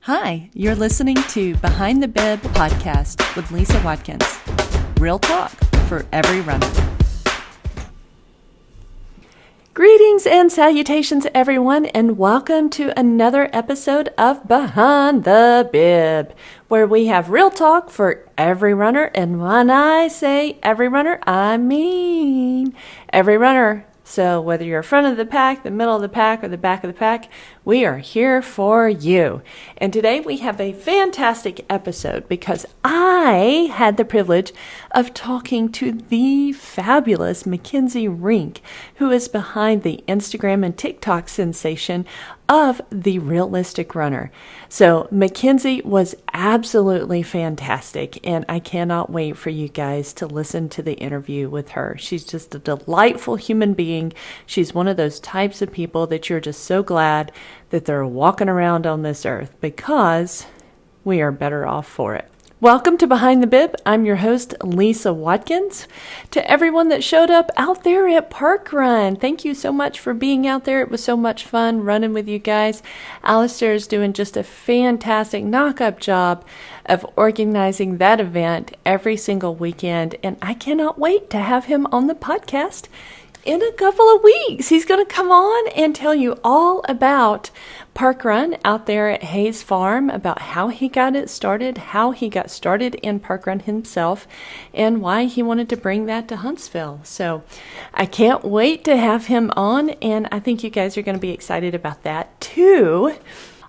Hi, you're listening to Behind the Bib podcast with Lisa Watkins. Real talk for every runner. Greetings and salutations, everyone, and welcome to another episode of Behind the Bib, where we have real talk for every runner. And when I say every runner, I mean every runner. So whether you're front of the pack, the middle of the pack, or the back of the pack, we are here for you. And today we have a fantastic episode because I had the privilege of talking to the fabulous Mackenzie Rink, who is behind the Instagram and TikTok sensation of the Realistic Runner. So Mackenzie was absolutely fantastic, and I cannot wait for you guys to listen to the interview with her. She's just a delightful human being. She's one of those types of people that you're just so glad that they're walking around on this earth because we are better off for it. Welcome to Behind the Bib. I'm your host, Lisa Watkins. To everyone that showed up out there at Park Run, thank you so much for being out there. It was so much fun running with you guys. Alistair is doing just a fantastic knock-up job of organizing that event every single weekend, and I cannot wait to have him on the podcast in a couple of weeks. He's going to come on and tell you all about Park Run out there at Hayes Farm, about how he got it started, how he got started in Park Run himself, and why he wanted to bring that to Huntsville. So I can't wait to have him on, and I think you guys are going to be excited about that too.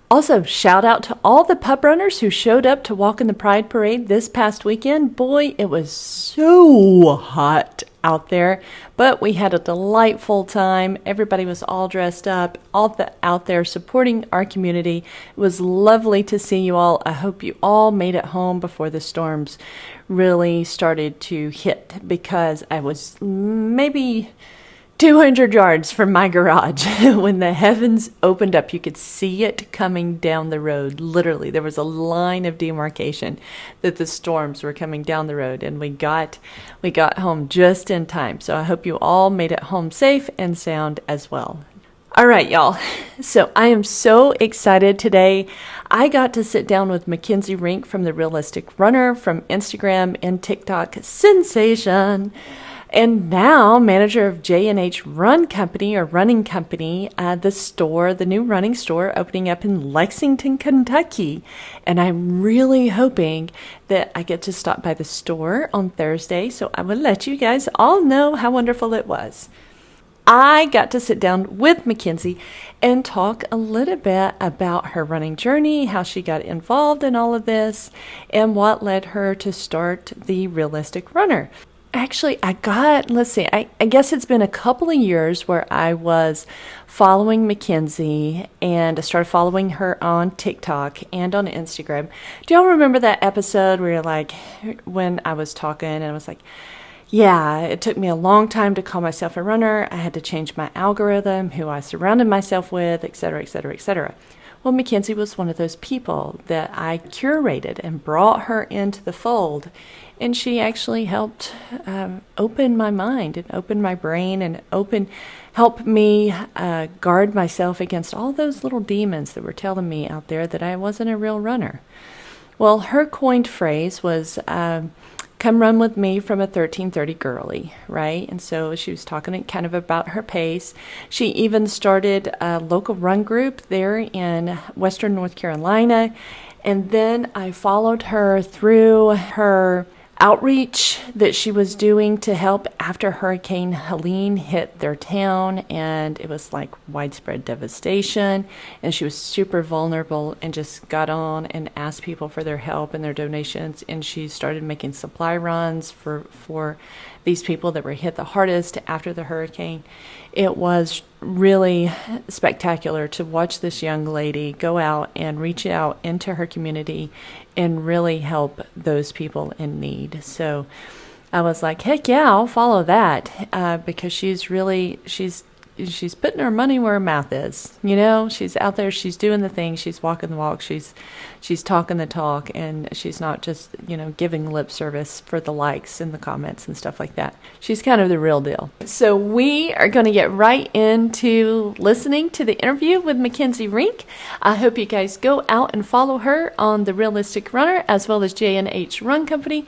Also, shout out to all the pub runners who showed up to walk in the Pride Parade this past weekend. Boy, it was so hot out there, but we had a delightful time. Everybody was all dressed up, out there supporting our community. It was lovely to see you all. I hope you all made it home before the storms really started to hit, because I was maybe 200 yards from my garage. When the heavens opened up, you could see it coming down the road. Literally, there was a line of demarcation that the storms were coming down the road, and we got home just in time. So I hope you all made it home safe and sound as well. All right, y'all. So I am so excited today. I got to sit down with Mackenzie Rink from the Realistic Runner, from Instagram and TikTok sensation, and now manager of J&H Run Company, or Running Company, the new running store opening up in Lexington, Kentucky. And I'm really hoping that I get to stop by the store on Thursday, so I will let you guys all know how wonderful it was. I got to sit down with Mackenzie and talk a little bit about her running journey, how she got involved in all of this, and what led her to start the Realistic Runner. Actually, I guess it's been a couple of years where I was following Mackenzie, and I started following her on TikTok and on Instagram. Do y'all remember that episode where when I was talking and I was like, yeah, it took me a long time to call myself a runner. I had to change my algorithm, who I surrounded myself with, et cetera, et cetera, et cetera. Well, Mackenzie was one of those people that I curated and brought her into the fold. And she actually helped open my mind and open my brain and help me guard myself against all those little demons that were telling me out there that I wasn't a real runner. Well, her coined phrase was, come run with me from a 1330 girly, right? And so she was talking kind of about her pace. She even started a local run group there in Western North Carolina. And then I followed her through her outreach that she was doing to help after Hurricane Helene hit their town, and it was like widespread devastation, and she was super vulnerable and just got on and asked people for their help and their donations, and she started making supply runs for these people that were hit the hardest after the hurricane. It was really spectacular to watch this young lady go out and reach out into her community and really help those people in need. So I was like, heck yeah, I'll follow that, because she's she's putting her money where her mouth is. You know, she's out there, she's doing the thing, she's walking the walk, she's talking the talk, and she's not just, you know, giving lip service for the likes and the comments and stuff like that. She's kind of the real deal. So we are going to get right into listening to the interview with Mackenzie Rink. I hope you guys go out and follow her on the Realistic Runner as well as J&H Run Company.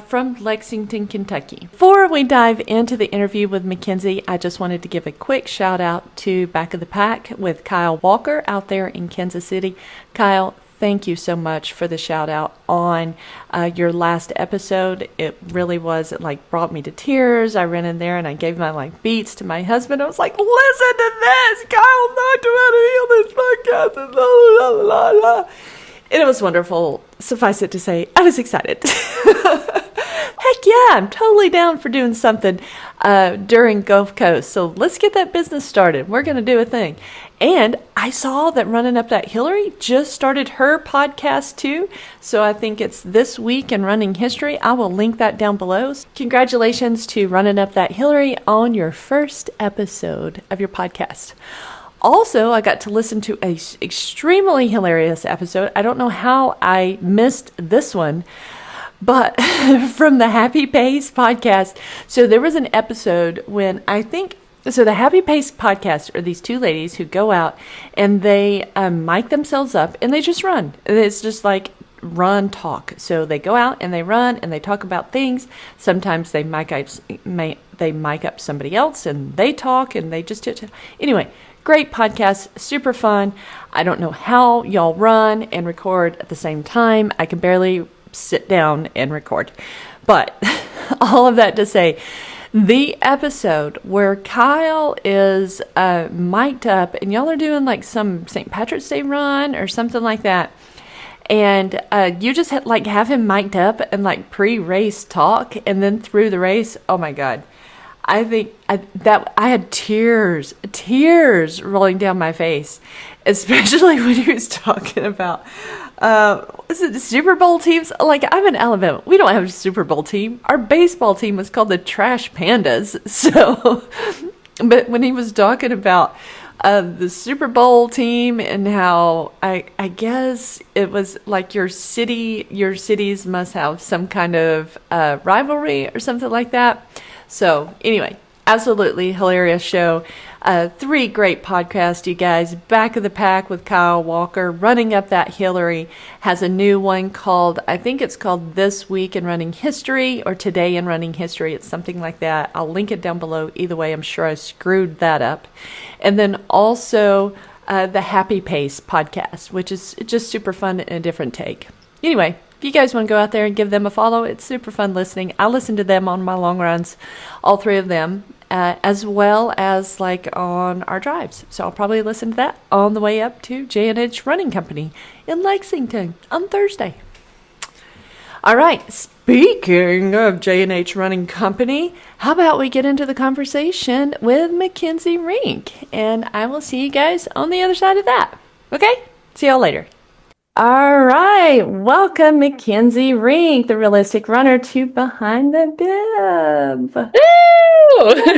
From Lexington, Kentucky. Before we dive into the interview with Mackenzie, I just wanted to give a quick shout out to Back of the Pack with Kyle Walker out there in Kansas City. Kyle, thank you so much for the shout out on your last episode. It really was, it like brought me to tears. I ran in there and I gave my like beats to my husband. I was like, listen to this, Kyle talked about it on this podcast and blah, blah, blah, blah. And it was wonderful. Suffice it to say, I was excited. Heck yeah, I'm totally down for doing something during Gulf Coast. So let's get that business started. We're going to do a thing. And I saw that Running Up That Hillary just started her podcast too. So I think it's This Week in Running History. I will link that down below. Congratulations to Running Up That Hillary on your first episode of your podcast. Also, I got to listen to an extremely hilarious episode. I don't know how I missed this one, but from the Happy Pace podcast. So there was an episode when the Happy Pace podcast are these two ladies who go out and they mic themselves up and they just run. It's just like run talk. So they go out and they run and they talk about things. Sometimes they mic up somebody else and they talk and they just anyway. Great podcast, super fun. I don't know how y'all run and record at the same time. I can barely sit down and record. But all of that to say, the episode where Kyle is mic'd up and y'all are doing like some St. Patrick's Day run or something like that. And you just have him mic'd up and like pre-race talk, and then through the race, oh my God. I think I had tears rolling down my face, especially when he was talking about, was it the Super Bowl teams? Like, I'm in Alabama. We don't have a Super Bowl team. Our baseball team was called the Trash Pandas. So, but when he was talking about the Super Bowl team and how I guess it was like your cities must have some kind of rivalry or something like that. So anyway, absolutely hilarious show. 3 great podcasts, you guys. Back of the Pack with Kyle Walker. Running Up That Hillary has a new one called, I think it's called This Week in Running History or Today in Running History. It's something like that. I'll link it down below. Either way, I'm sure I screwed that up. And then also the Happy Pace podcast, which is just super fun and a different take. Anyway, if you guys want to go out there and give them a follow, it's super fun listening. I listen to them on my long runs, all 3 of them, as well as like on our drives. So I'll probably listen to that on the way up to J&H Running Company in Lexington on Thursday. All right, speaking of J&H Running Company, how about we get into the conversation with Mackenzie Rink? And I will see you guys on the other side of that. Okay? See y'all later. All right, welcome Mackenzie Rink, the Realistic Runner, to Behind the Bib. Woo!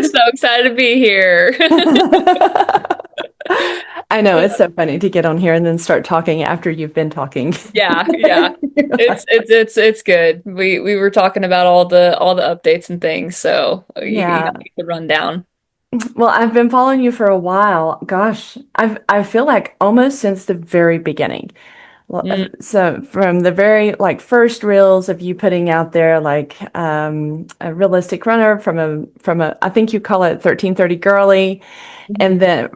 So excited to be here. I know, it's so funny to get on here and then start talking after you've been talking. Yeah. It's good. We were talking about all the updates and things, so you got the rundown. Well, I've been following you for a while. Gosh, I feel like almost since the very beginning. Well, so from the very first reels of you putting out there a realistic runner from a I think you call it 1330 girly, and then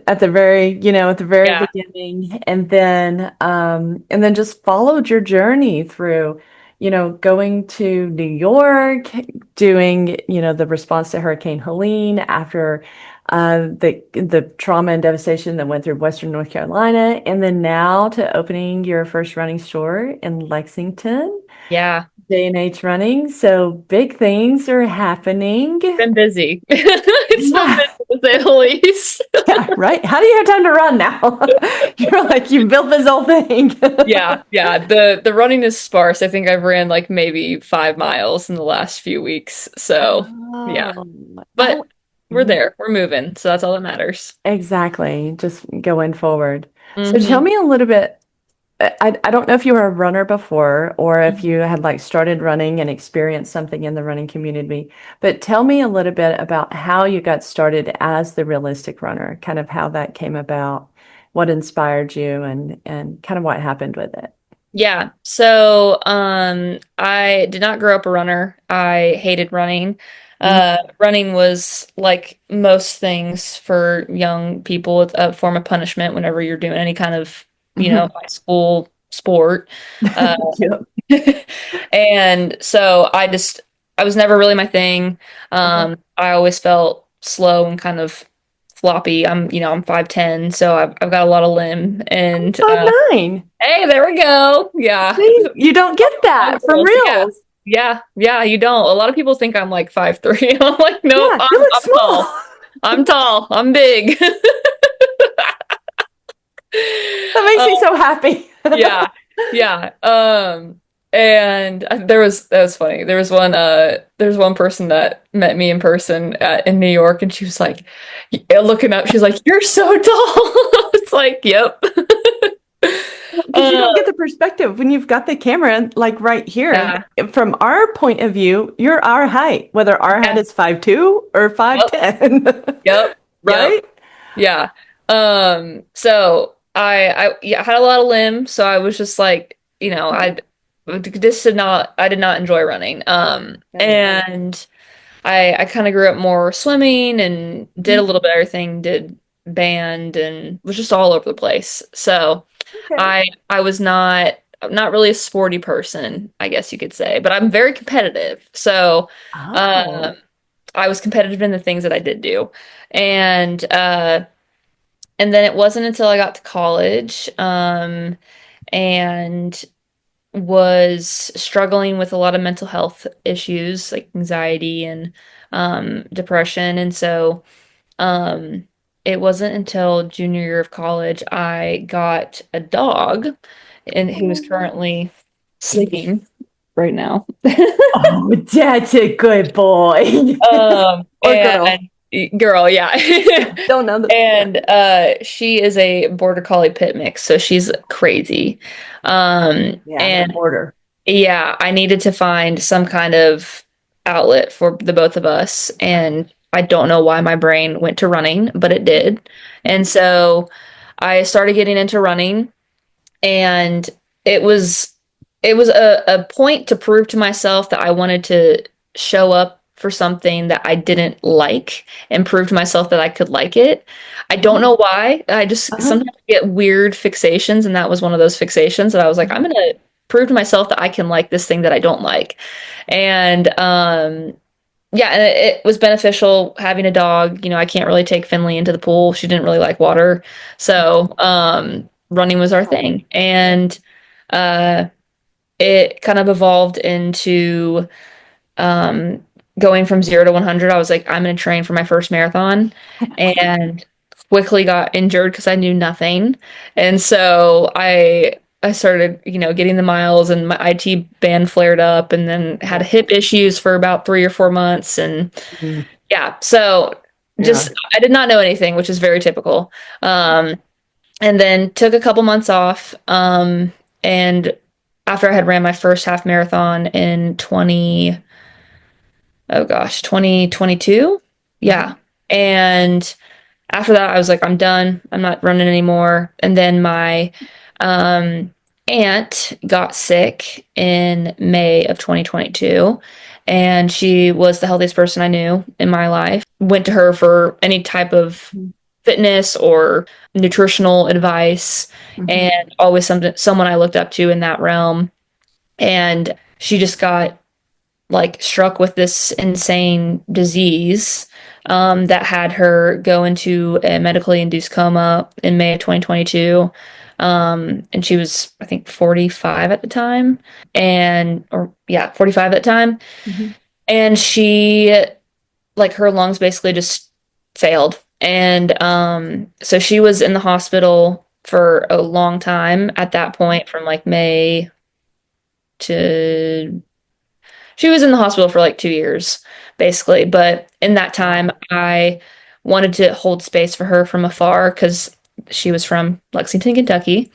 at the very beginning, and then just followed your journey through, going to New York, doing the response to Hurricane Helene after the trauma and devastation that went through Western North Carolina, and then now to opening your first running store in Lexington. Yeah. J&H Running. So big things are happening. Been busy. It's been busy to say the least. Yeah, right? How do you have time to run now? You built this whole thing. Yeah. The running is sparse. I think I've ran maybe 5 miles in the last few weeks. So yeah. But we're there. We're moving. So that's all that matters. Exactly. Just going forward. So tell Hmm. me a little bit. I don't know if you were a runner before or if you had like started running and experienced something in the running community, but tell me a little bit about how you got started as the realistic runner, kind of how that came about, what inspired you and kind of what happened with it. Yeah. So, I did not grow up a runner. I hated running. Mm. Running was like most things for young people, it's a form of punishment whenever you're doing any kind of, Mhm. high school sport. Uh, Yep. and so I was never really my thing. Uh-huh. I always felt slow and kind of floppy. I'm 5'10", so I've got a lot of limb and, 5'9". hey, there we go. Yeah. See, you don't get Long that from girls. Yeah. reals. Yeah, you don't. A lot of people think I'm like 5'3". I'm like, nope, Yeah, you look I'm tall. small. I'm tall. I'm big. That makes Um, me so happy. yeah. Yeah. And that was funny. There's one person that met me in person in New York, and she was like, looking up, she's like, "You're so tall." It's like, yep. Because you Uh, don't get the perspective when you've got the camera like right here. yeah. From our point of view, you're our height, whether our height Yeah. is 5'2" or Yep. 5'10", Yep. Yep. right? Yeah. So yeah, I had a lot of limb, so I was just like, I did not enjoy running. And I kind of grew up more swimming and did a Mhm. little bit of everything, did band and was just all over the place. So Okay. I was not really a sporty person, I guess you could say, but I'm very competitive. So, Oh. um, I was competitive in the things that I did do. And and then it wasn't until I got to college, and was struggling with a lot of mental health issues like anxiety and depression. And so um, it wasn't until junior year of college I got a dog, and who is currently sleeping right now. Oh, that's a good boy. Or girl. And girl, yeah. Don't know the, yeah. And she is a border collie pit mix, so she's crazy. Yeah, the And border. yeah, I needed to find some kind of outlet for the both of us, and I don't know why my brain went to running, but it did. And so I started getting into running, and it was it was a point to prove to myself that I wanted to show up for something that I didn't like and prove to myself that I could like it. I don't know why. I just Uh-huh. sometimes get weird fixations, and that was one of those fixations that I was like, I'm gonna prove to myself that I can like this thing that I don't like. And yeah, and it was beneficial having a dog. I can't really take Finley into the pool. She didn't really like water. So, running was our thing. And uh, it kind of evolved into um, going from 0 to 100. I was like, I'm going to train for my first marathon, and quickly got injured because I knew nothing. And so I started, getting the miles, and my IT band flared up, and then had Oh. hip issues for about 3 or 4 months. And Mm. yeah, so Yeah. just I did not know anything, which is very typical. And then took a couple months off. And after I had ran my first half marathon in 2022. Mhm. Yeah. And after that, I was like, I'm done. I'm not running anymore. And then my um, aunt got sick in May of 2022, and she was the healthiest person I knew in my life. Went to her for any type of fitness or nutritional advice, Mhm. and always someone I looked up to in that realm. And she just got like struck with this insane disease, that had her go into a medically induced coma in May of 2022. And she was, I think, 45 at the time, or yeah, 45 at the time. Mhm. And she, like, her lungs basically just failed. And so she was in the hospital for a long time at that point, from like May to She was in the hospital for like 2 years, basically. But in that time, I wanted to hold space for her from afar because she was from Lexington, Kentucky.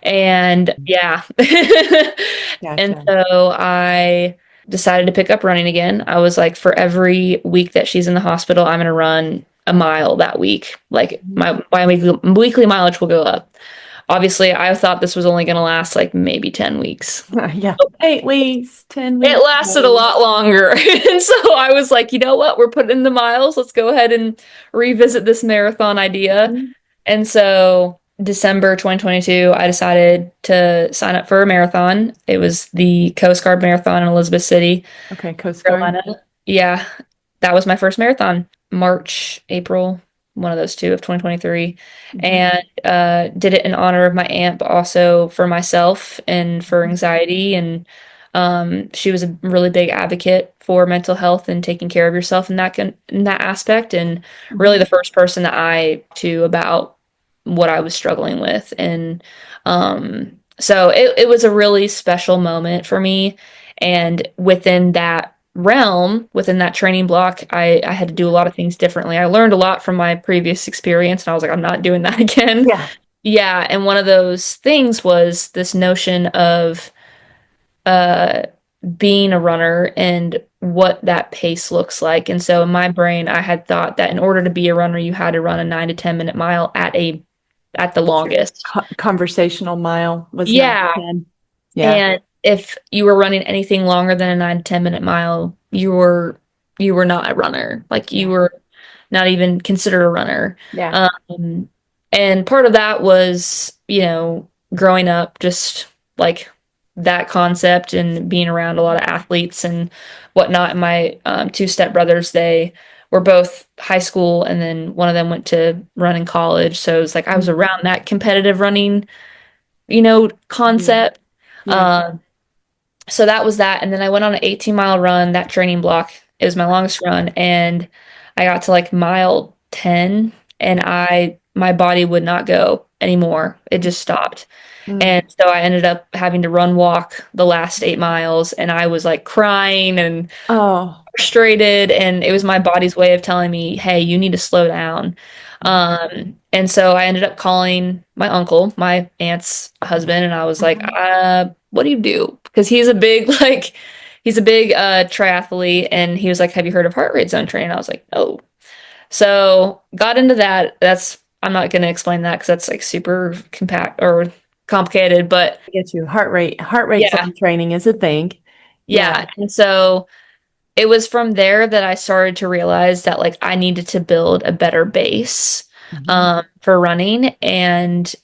And yeah. And Gotcha. so I decided to pick up running again. I was like, for every week that she's in the hospital, I'm going to run a mile that week. Like my weekly mileage will go up. Obviously, I thought this was only going to last like maybe 10 weeks. Yeah. 8 weeks, 10 It weeks. lasted a lot longer. And so I was like, you know what? We're putting in the miles. Let's go ahead and revisit this marathon idea. Mhm. And so December 2022, I decided to sign up for a marathon. It was the Coast Guard Marathon in Elizabeth City, Okay, Coast Guard. Carolina. Yeah, that was my first marathon, March, April, one of those two of 2023. Mhm. And did it in honor of my aunt, but also for myself and for anxiety. And she was a really big advocate for mental health and taking care of yourself in that aspect. And really Mhm. the first person that I to about what I was struggling with. And so it was a really special moment for me. And within that realm, within that training block, I had to do a lot of things differently. I learned a lot from my previous experience, and I was like, I'm not doing that again. Yeah. Yeah, and one of those things was this notion of uh being a runner and what that pace looks like. And so in my brain, I had thought that in order to be a runner, you had to run a 9 to 10 minute mile at the Sure. longest. Conversational mile was 9 Yeah, to 10. Yeah. and if you were running anything longer than a 9 to 10 minute mile, you were not a runner. Like you Yeah. were not even considered a runner. Yeah. Um, and part of that was, growing up, just like that concept and being around a lot of athletes and whatnot. And my two stepbrothers, they were both high school, and then one of them went to run in college. So it was like I was Mhm. around that competitive running, Yeah. concept. Yeah. Um, so that was that. And then I went on an 18-mile run, that training block. It was my longest run. And I got to like mile 10 and my body would not go anymore. It just stopped. Mm. And so I ended up having to run walk the last 8 miles, and I was like crying and Oh. frustrated, and it was my body's way of telling me, hey, you need to slow down. And so I ended up calling my uncle, my aunt's husband, and I was like, Mhm. what do you do? Because he's a big triathlete, and he was like, have you heard of heart rate zone training? I was like, no. So got into that. I'm not going to explain that because that's like super compact or complicated, but I get you. Heart rate yeah, zone training is a thing. Yeah. yeah. And so it was from there that I started to realize that like I needed to build a better base Mhm. for running. And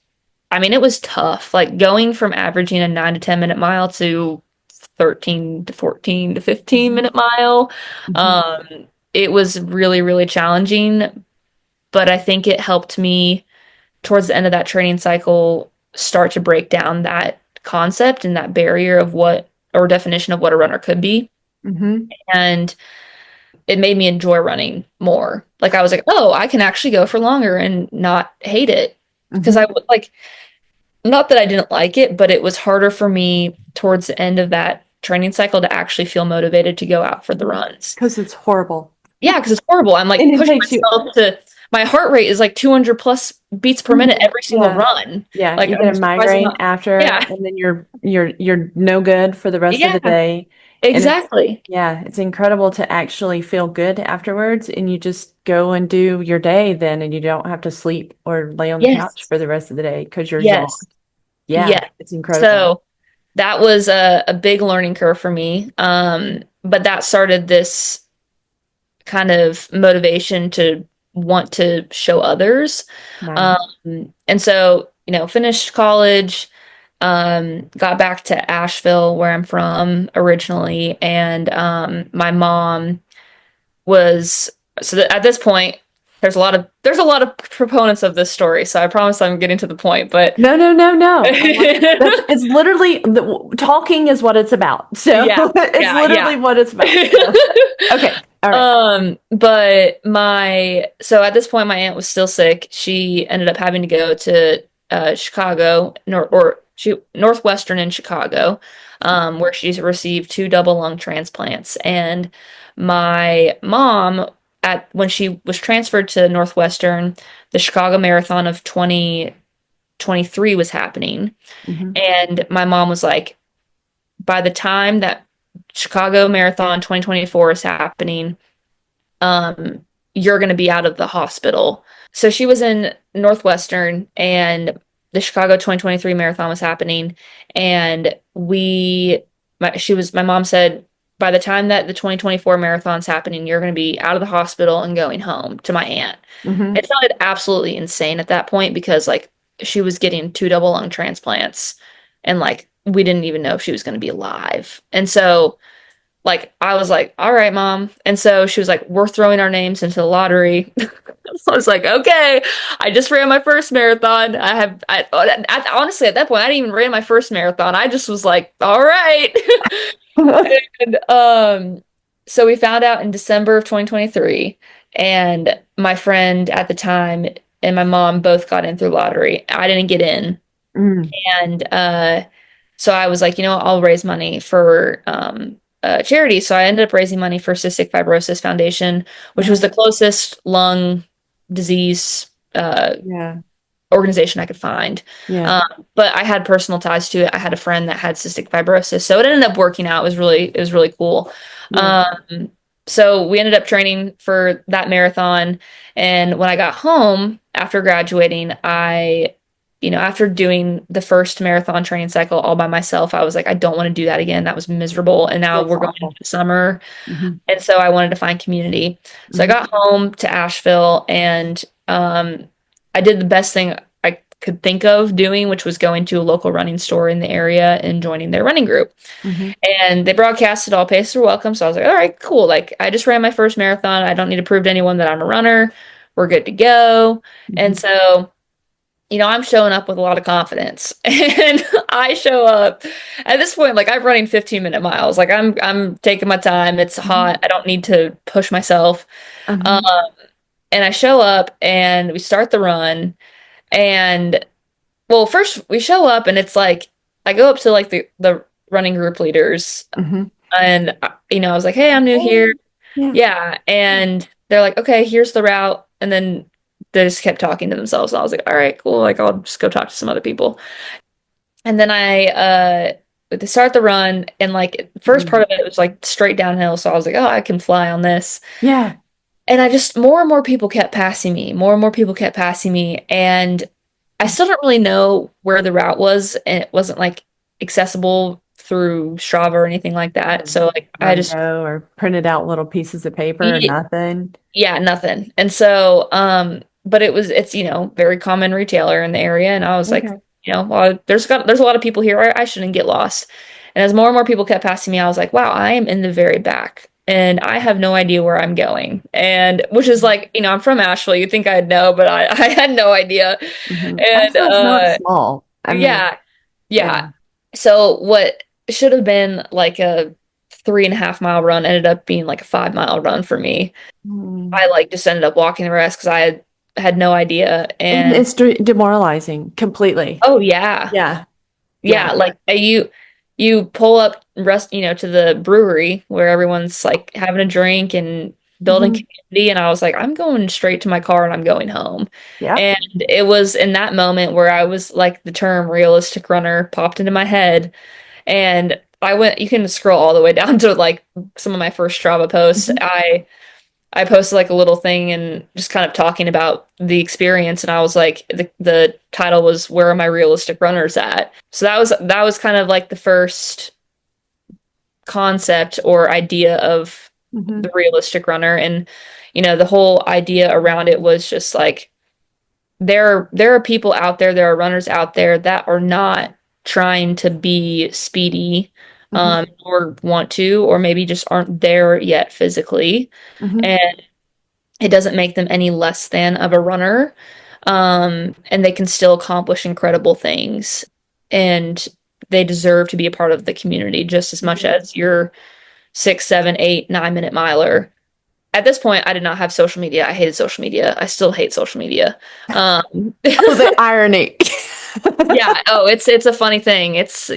I mean, it was tough, like going from averaging a 9 to 10 minute mile to 13 to 14 to 15 Mhm. minute mile. Mhm. It was really, really challenging, but I think it helped me towards the end of that training cycle start to break down that concept and that barrier of what or definition of what a runner could be. Mhm. And it made me enjoy running more. Like I was like, oh, I can actually go for longer and not hate it. Because I Mhm. would like, not that I didn't like it, but it was harder for me towards the end of that training cycle to actually feel motivated to go out for the runs. Because it's horrible. Yeah, because it's horrible. I'm like And it pushing takes you, myself to my heart rate is like 200 plus beats per minute every single yeah. run. Yeah, Like you get I'm a surprised I'm migraine not. after, Yeah, and then you're no good for the rest of the yeah, day. And exactly. it's incredible to actually feel good afterwards, and you just go and do your day then, and you don't have to sleep or lay on the couch Yes, for the rest of the day because you're yes, zonked. Yeah, yes. it's incredible. So that was a big learning curve for me. But that started this kind of motivation to want to show others. Nice. And so, finished college, got back to Asheville, where I'm from originally, and my mom was at this point. There's a lot of proponents of this story, so I promise I'm getting to the point. But No, no, no, no. It's literally talking is what it's about. So yeah, it's yeah, yeah. literally what it's about. So, okay. All right. But so at this point, my aunt was still sick. She ended up having to go to Chicago, or Northwestern in Chicago, where she's received two double lung transplants. And my mom, at when she was transferred to Northwestern, the Chicago Marathon of 2023 was happening. Mm-hmm. And my mom was like, by the time that Chicago Marathon 2024 is happening, you're going to be out of the hospital. So she was in Northwestern and the Chicago 2023 marathon was happening. And my mom said, by the time that the 2024 marathon's happening, you're going to be out of the hospital and going home to my aunt. Mm-hmm. It sounded absolutely insane at that point because like she was getting two double lung transplants and like we didn't even know if she was going to be alive. And so like I was like, all right, mom. And so she was like, we're throwing our names into the lottery. So I was like, okay. I just ran my first marathon. Honestly, at that point, I didn't even ran my first marathon. I just was like, all right. And so we found out in December of 2023, and my friend at the time and my mom both got in through lottery. I didn't get in. Mm. And so I was like, I'll raise money for charity. So I ended up raising money for Cystic Fibrosis Foundation, which was the closest lung disease Yeah. organization I could find. Yeah. But I had personal ties to it. I had a friend that had cystic fibrosis, so it ended up working out. It was really cool. Yeah. So we ended up training for that marathon, and when I got home after graduating, after doing the first marathon training cycle all by myself, I was like, I don't want to do that again. That was miserable. And now That's we're going awful. into summer. Mm-hmm. And so I wanted to find community. So I Mm-hmm. got home to Asheville and I did the best thing I could think of doing, which was going to a local running store in the area and joining their running group. Mm-hmm. And they broadcasted all paces are welcome. So I was like, all right, cool. Like I just ran my first marathon. I don't need to prove to anyone that I'm a runner. We're good to go. Mm-hmm. And so I'm showing up with a lot of confidence. And I show up at this point, like I'm running 15-minute miles. Like I'm taking my time. It's hot. I don't need to push myself. Um, Uh-huh. and I show up and we start the run. And well, first we show up and it's like I go up to like the running group leaders Mm-hmm. and I was like, "Hey, I'm new Oh, here." yeah. Yeah, and they're like, "Okay, here's the route." And then they just kept talking to themselves. And I was like, "All right, cool. Like I'll just go talk to some other people." And then they start the run and like the first part of it was like straight downhill, so I was like, "Oh, I can fly on this." Yeah. And I just more and more people kept passing me. More and more people kept passing me, and I still don't really know where the route was, and it wasn't like accessible through Strava or anything like that. So like I just Logo or printed out little pieces of paper or nothing. yeah, nothing. And so but it's very common retailer in the area, and I was like, Okay. well, there's a lot of people here. I shouldn't get lost. And as more and more people kept passing me, I was like, wow, I am in the very back. And I have no idea where I'm going. And which is like, I'm from Asheville. You'd think I'd know, but I had no idea. Mm-hmm. And Asheville's not small. I mean, yeah, yeah. yeah. So what should have been like a 3.5 mile run ended up being like a 5 mile run for me. Mm. I like just ended up walking the rest because I had no idea. And And it's demoralizing completely. oh yeah, Yeah. yeah. Yeah. Like you pull up rest, to the brewery where everyone's like having a drink and building Hmm. community. And I was like, I'm going straight to my car and I'm going home. Yeah. And it was in that moment where I was like the term realistic runner popped into my head. And you can scroll all the way down to like some of my first Strava posts. Mhm. I posted like a little thing and just kind of talking about the experience, and I was like, the title was "Where are my realistic runners at?" So that was kind of like the first concept or idea of Mhm. the realistic runner, and the whole idea around it was just like there are people out there are runners out there that are not trying to be speedy, Mhm. or want to, or maybe just aren't there yet physically. Mhm. And it doesn't make them any less than of a runner. And they can still accomplish incredible things. And they deserve to be a part of the community just as much Mhm. as your 6, 7, 8, 9 minute miler. At this point, I did not have social media. I hated social media. I still hate social media. Um, Oh, the irony. Yeah. Oh, it's a funny thing. It's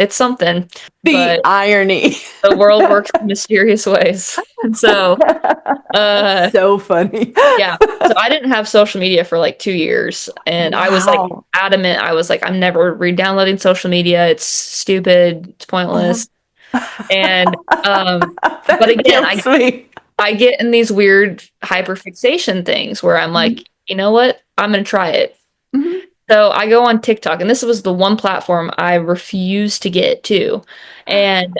something, The but irony. the world works in mysterious ways. And so, uh, So funny. yeah. So I didn't have social media for like 2 years, and I was like Wow. adamant. I was like, I'm never re-downloading social media. It's stupid. It's Uh-huh. pointless. And but That again, kills me. I get in these weird hyperfixation things where I'm Mhm. like, you know what? I'm gonna try it. Mhm. So I go on TikTok, and this was the one platform I refused to get to. And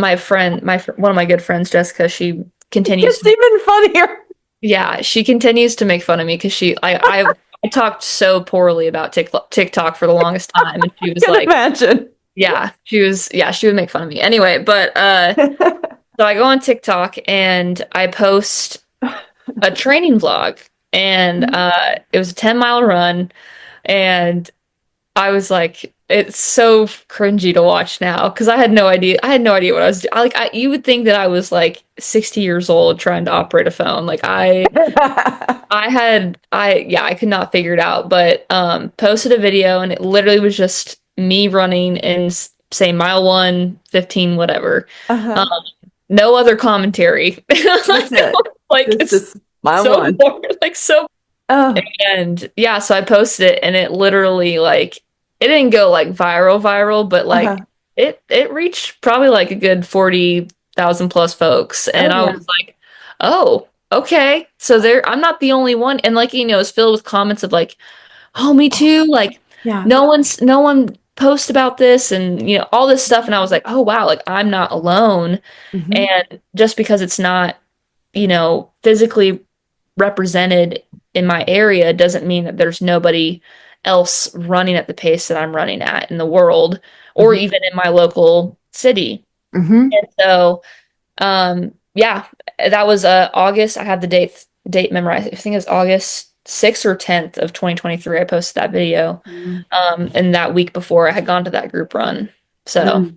my friend, one of my good friends, Jessica, she It continues to gets make, even funnier. yeah, she continues to make fun of me because I talked so poorly about TikTok for the longest time, and she I was can like, imagine. yeah, she would make fun of me anyway. But so I go on TikTok and I post a training vlog, and it was a 10-mile run, and I was like, it's so cringy to watch now because I had no idea. I had no idea what I was doing. You would think that I was like 60 years old trying to operate a phone. Like yeah, I could not figure it out. But posted a video, and it literally was just me running in say mile one, 15, whatever. Um, Uh-huh. no other commentary. That's it. Like This it's is my so one. boring, like so. Oh, And yeah, so I posted it, and it literally like it didn't go like viral, but uh-huh. like it reached probably like a good 40,000 plus folks. Oh And I yeah. was like, oh, okay. So I'm not the only one. And like, it's filled with comments of like, oh, me Oh, too. Like yeah. no one post about this, and all this stuff. And I was like, oh wow, like I'm not alone. Hmm. And just because it's not, physically represented in my area doesn't mean that there's nobody else running at the pace that I'm running at in the world or Hmm. even in my local city. Hmm. And so, yeah, that was August. I have the date memorized. I think it's August 6th or 10th of 2023. I posted that video. And that week before I had gone to that group run. So, Mm.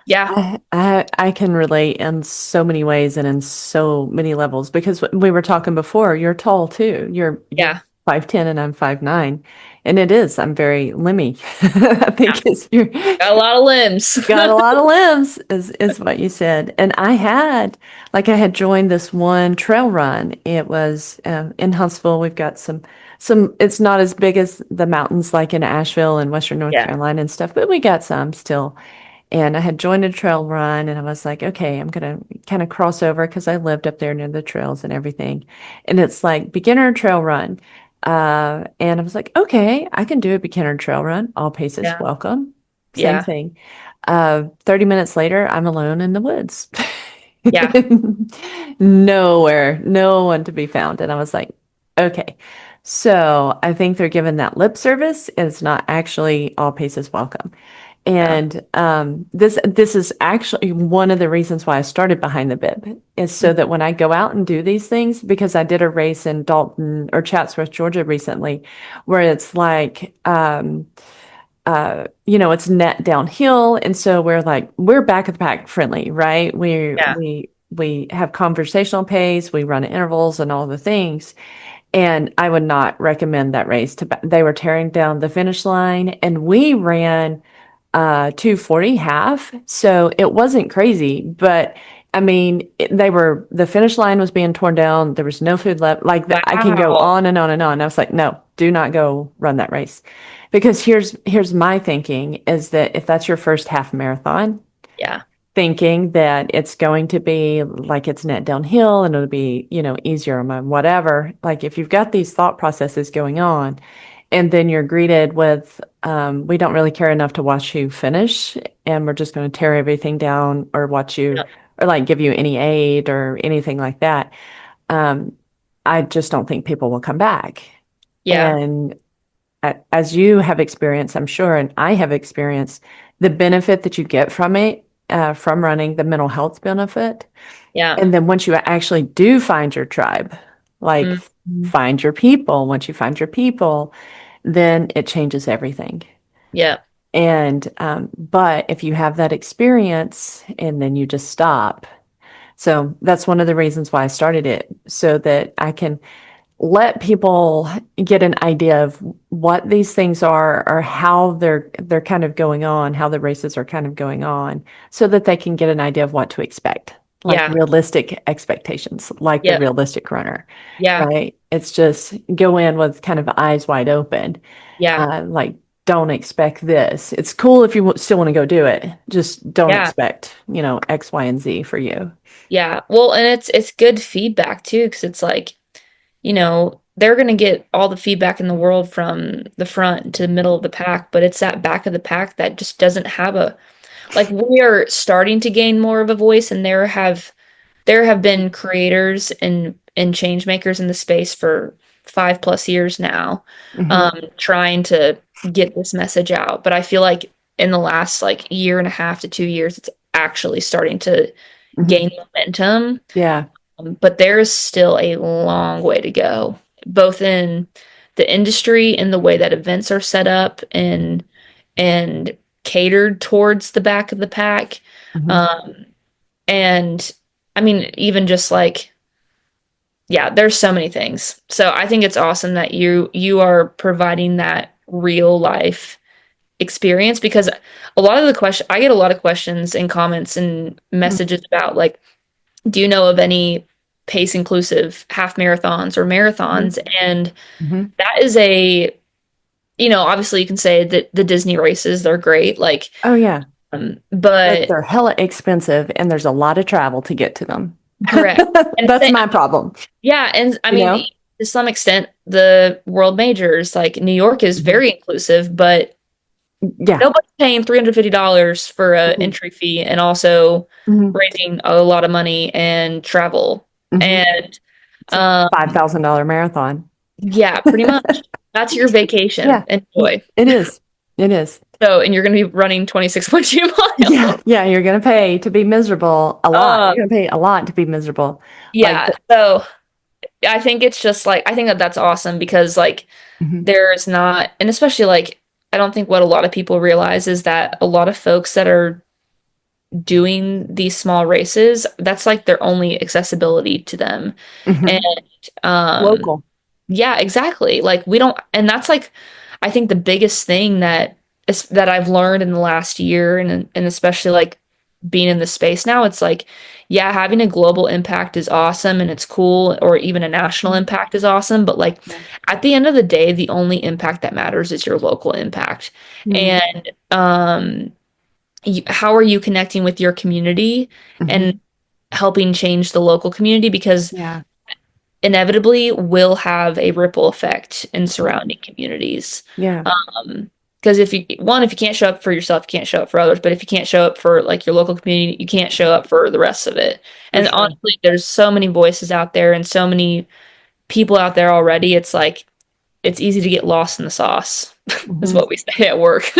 yeah, I can relate in so many ways and in so many levels because we were talking before, you're tall too. You're yeah, 5'10" and I'm 5'9", and it is. I'm very limby. I yeah. think you're Got a lot of limbs. got a lot of limbs is what you said. And I had joined this one trail run. It was in Huntsville. We've got some. It's not as big as the mountains like in Asheville and Western North Yeah, Carolina and stuff, but we got some still. And I had joined a trail run, and I was like, okay, I'm gonna kind of cross over because I lived up there near the trails and everything. And it's like beginner trail run. And I was like, okay, I can do a beginner trail run. All paces yeah, welcome. Same yeah, thing. 30 minutes later, I'm alone in the woods. yeah, Nowhere, no one to be found. And I was like, okay. So I think they're giving that lip service. It's not actually all paces welcome. yeah, And this is actually one of the reasons why I started Behind the Bib is so that when I go out and do these things, because I did a race in Dalton or Chatsworth, Georgia recently, where it's like it's net downhill, and so we're back of the pack friendly, right? yeah, We have conversational pace, we run intervals and all the things. And I would not recommend that race they were tearing down the finish line, and we ran 240 half. So it wasn't crazy, but I mean, the finish line was being torn down. There was no food left. I can go wow. on and on and on. I was like, no, do not go run that race. Because here's my thinking is that if that's your first half marathon, Yeah, thinking that it's going to be like it's net downhill and it'll be, easier on whatever. Like if you've got these thought processes going on, and then you're greeted with, we don't really care enough to watch you finish, and we're just going to tear everything down or watch you yeah, or like give you any aid or anything like that. Um, I just don't think people will come back. yeah, And as you have experienced, I'm sure, and I have experienced the benefit that you get from it, from running, the mental health benefit. yeah, And then once you actually do find your tribe, like mhm, find your people, once you find your people, then it changes everything. yeah, And but if you have that experience and then you just stop, so that's one of the reasons why I started it, so that I can let people get an idea of what these things are or how they're kind of going on, how the races are kind of going on, so that they can get an idea of what to expect, like Yeah. realistic expectations, like the Yep. realistic runner, Yeah. right? It's just go in with kind of eyes wide open, Yeah. like don't expect this. It's cool if you still want to go do it. Just don't Yeah. expect, X, Y, and Z for you. Yeah. Well, and it's good feedback too, because it's like, they're going to get all the feedback in the world from the front to the middle of the pack, but it's that back of the pack that just doesn't have like we are starting to gain more of a voice, and there have been creators and change makers in the space for 5+ years now, Hmm. trying to get this message out. But I feel like in the last like year and a half to 2 years, it's actually starting to Hmm. gain momentum. Yeah. But there is still a long way to go, both in the industry and the way that events are set up and catered towards the back of the pack. Hmm. Um, and I mean, even just like, yeah, there's so many things. So I think it's awesome that you are providing that real life experience, because a lot of the question I get a lot of questions and comments and messages about like, do you know of any pace inclusive half marathons or Hmm. marathons? And Hmm. that is obviously you can say that the Disney races, they're great, like, Oh, yeah. But but they're hella expensive and there's a lot of travel to get to them. correct. And That's my problem, yeah, and I you mean, know? to some extent, the world majors, like New York is Hmm. very inclusive, but Yeah. nobody's paying $350 for a Hmm. entry fee and also Hmm. raising a lot of money and travel. Hmm. And It's a um, $5,000 marathon. yeah, pretty much. That's your vacation. Yeah, Enjoy. it is. It is. So, and you're going to be running 26.2 Yeah. miles. Yeah. You're going to pay to be miserable a lot. Uh, You're going to pay a lot to be miserable. Like, yeah. So I think it's just like, I think that that's awesome because like mhm, there's not, and especially like, I don't think what a lot of people realize is that a lot of folks that are doing these small races, that's like their only accessibility to them. And mhm. um Local. yeah, exactly. Like we don't, and that's like I think the biggest thing that is that I've learned in the last year, and especially like being in the space now, it's like, yeah, having a global impact is awesome and it's cool, or even a national impact is awesome, but like Yeah. at the end of the day, the only impact that matters is your local impact. Mm. And how are you connecting with your community Mhm. and helping change the local community, because Yeah. inevitably will have a ripple effect in Yeah. surrounding communities. Yeah. Because if you can't show up for yourself, you can't show up for others. But if you can't show up for like your local community, you can't show up for the rest of it. For And sure. honestly, there's so many voices out there and so many people out there already. It's like it's easy to get lost in the sauce, is Mhm. what we say at work.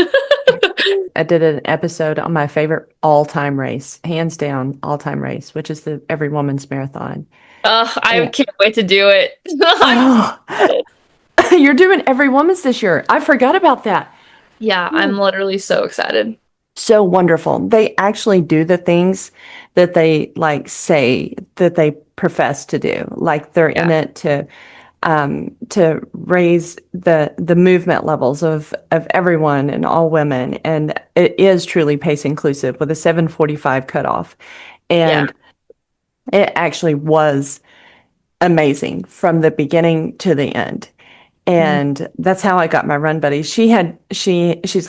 I did an episode on my favorite all-time race, hands down all-time race, which is the Every Woman's Marathon. I Yeah. can't wait to do it. I'm so Oh, excited. you're doing Every Woman's this year. I forgot about that. Yeah, I'm literally so excited. So wonderful. They actually do the things that they like say that they profess to do. Like they're in Yeah, it to raise the movement levels of everyone and all women. And it is truly pace inclusive with a 7:45 cutoff. yeah, And it actually was amazing from the beginning to the end. mm, And that's how I got my run buddy. She's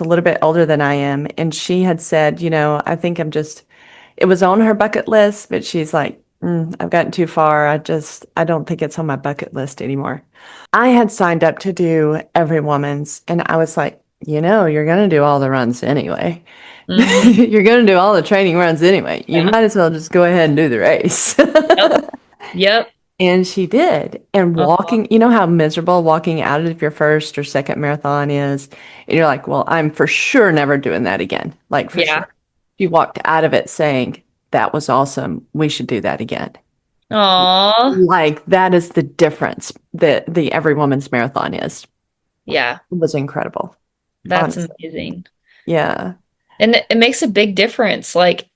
a little bit older than I am, and she had said, I think it was on her bucket list, but she's like, I've gotten too far. I don't think it's on my bucket list anymore. I had signed up to do Every Woman's, and I was like, you're going to do all the runs anyway. hmm, You're going to do all the training runs anyway. You yeah, might as well just go ahead and do the race. yep, yep. And she did. And Uh-huh. walking, you know how miserable walking out of your first or second marathon is? And you're like, well, I'm for sure never doing that again. Like, for Yeah. sure. You walked out of it saying, that was awesome. We should do that again. Aw. Like, that is the difference that the Every Woman's Marathon is. Yeah, It was incredible, that's honestly. amazing. Yeah. And it makes a big difference. Like,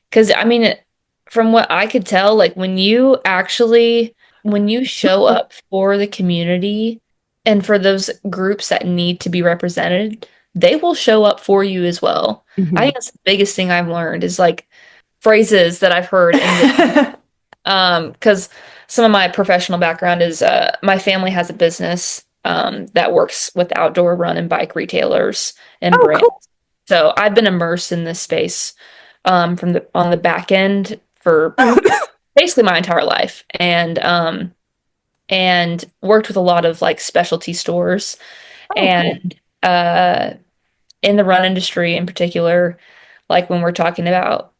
because I mean, from what I could tell, like when you actually when you show up for the community and for those groups that need to be represented, they will show up for you as well. I think Mhm. that's the biggest thing I've learned is like phrases that I've heard in the because some of my professional background is my family has a business that works with outdoor run and bike retailers and Oh, brands. cool. So I've been immersed in this space from the on the back end for basically my entire life, and worked with a lot of like specialty stores Oh, cool. and in the run industry in particular, like when we're talking about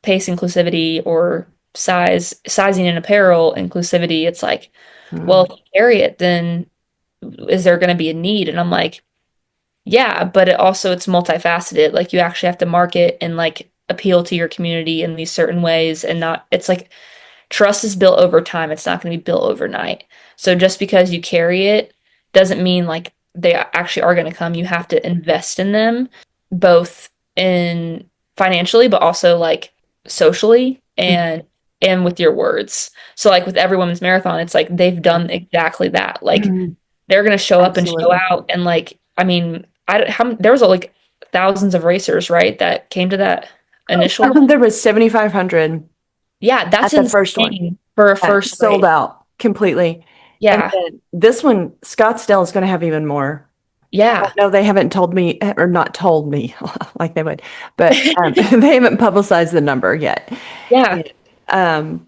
pace inclusivity or sizing and apparel inclusivity, it's like, well, Mm. if you carry it, then is there going to be a need? And I'm like, yeah, but it's multifaceted. Like you actually have to market and like appeal to your community in these certain ways and not, it's like trust is built over time. It's not going to be built overnight. So just because you carry it doesn't mean like they actually are going to come. You have to invest in them both in financially, but also like socially and with your words. So like with every women's marathon, it's like they've done exactly that. Like Mhm. they're going to show up and show Absolutely. out and like I mean, I don't how there was like thousands of racers, right, that came to that initial one. There was 7,500 Yeah, that's at the first one. insane for a first Sold race. out completely. And Yeah. then this one, Scottsdale is going to have even more. I Yeah. don't know. They haven't told me, or not told me like they would, but they haven't publicized the number yet. Yeah. And,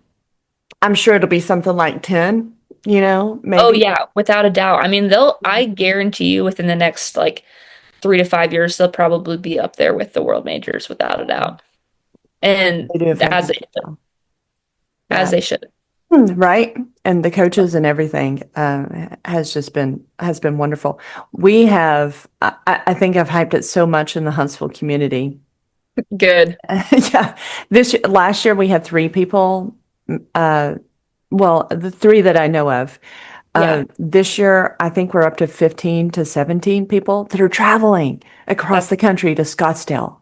I'm sure it'll be something like 10, Oh maybe. yeah, without a doubt. I mean, I guarantee you within the next like 3 to 5 years, they'll probably be up there with the world majors without a doubt. And They do a as they fantastic should, job. as Yeah. they should. Right. And the coaches and everything has been wonderful. We have, I think I've hyped it so much in the Huntsville community. Good. Yeah. Last year we had three people. Uh, well, the three that I know of. Yeah. This year, I think we're up to 15 to 17 people that are traveling across That's the country to Scottsdale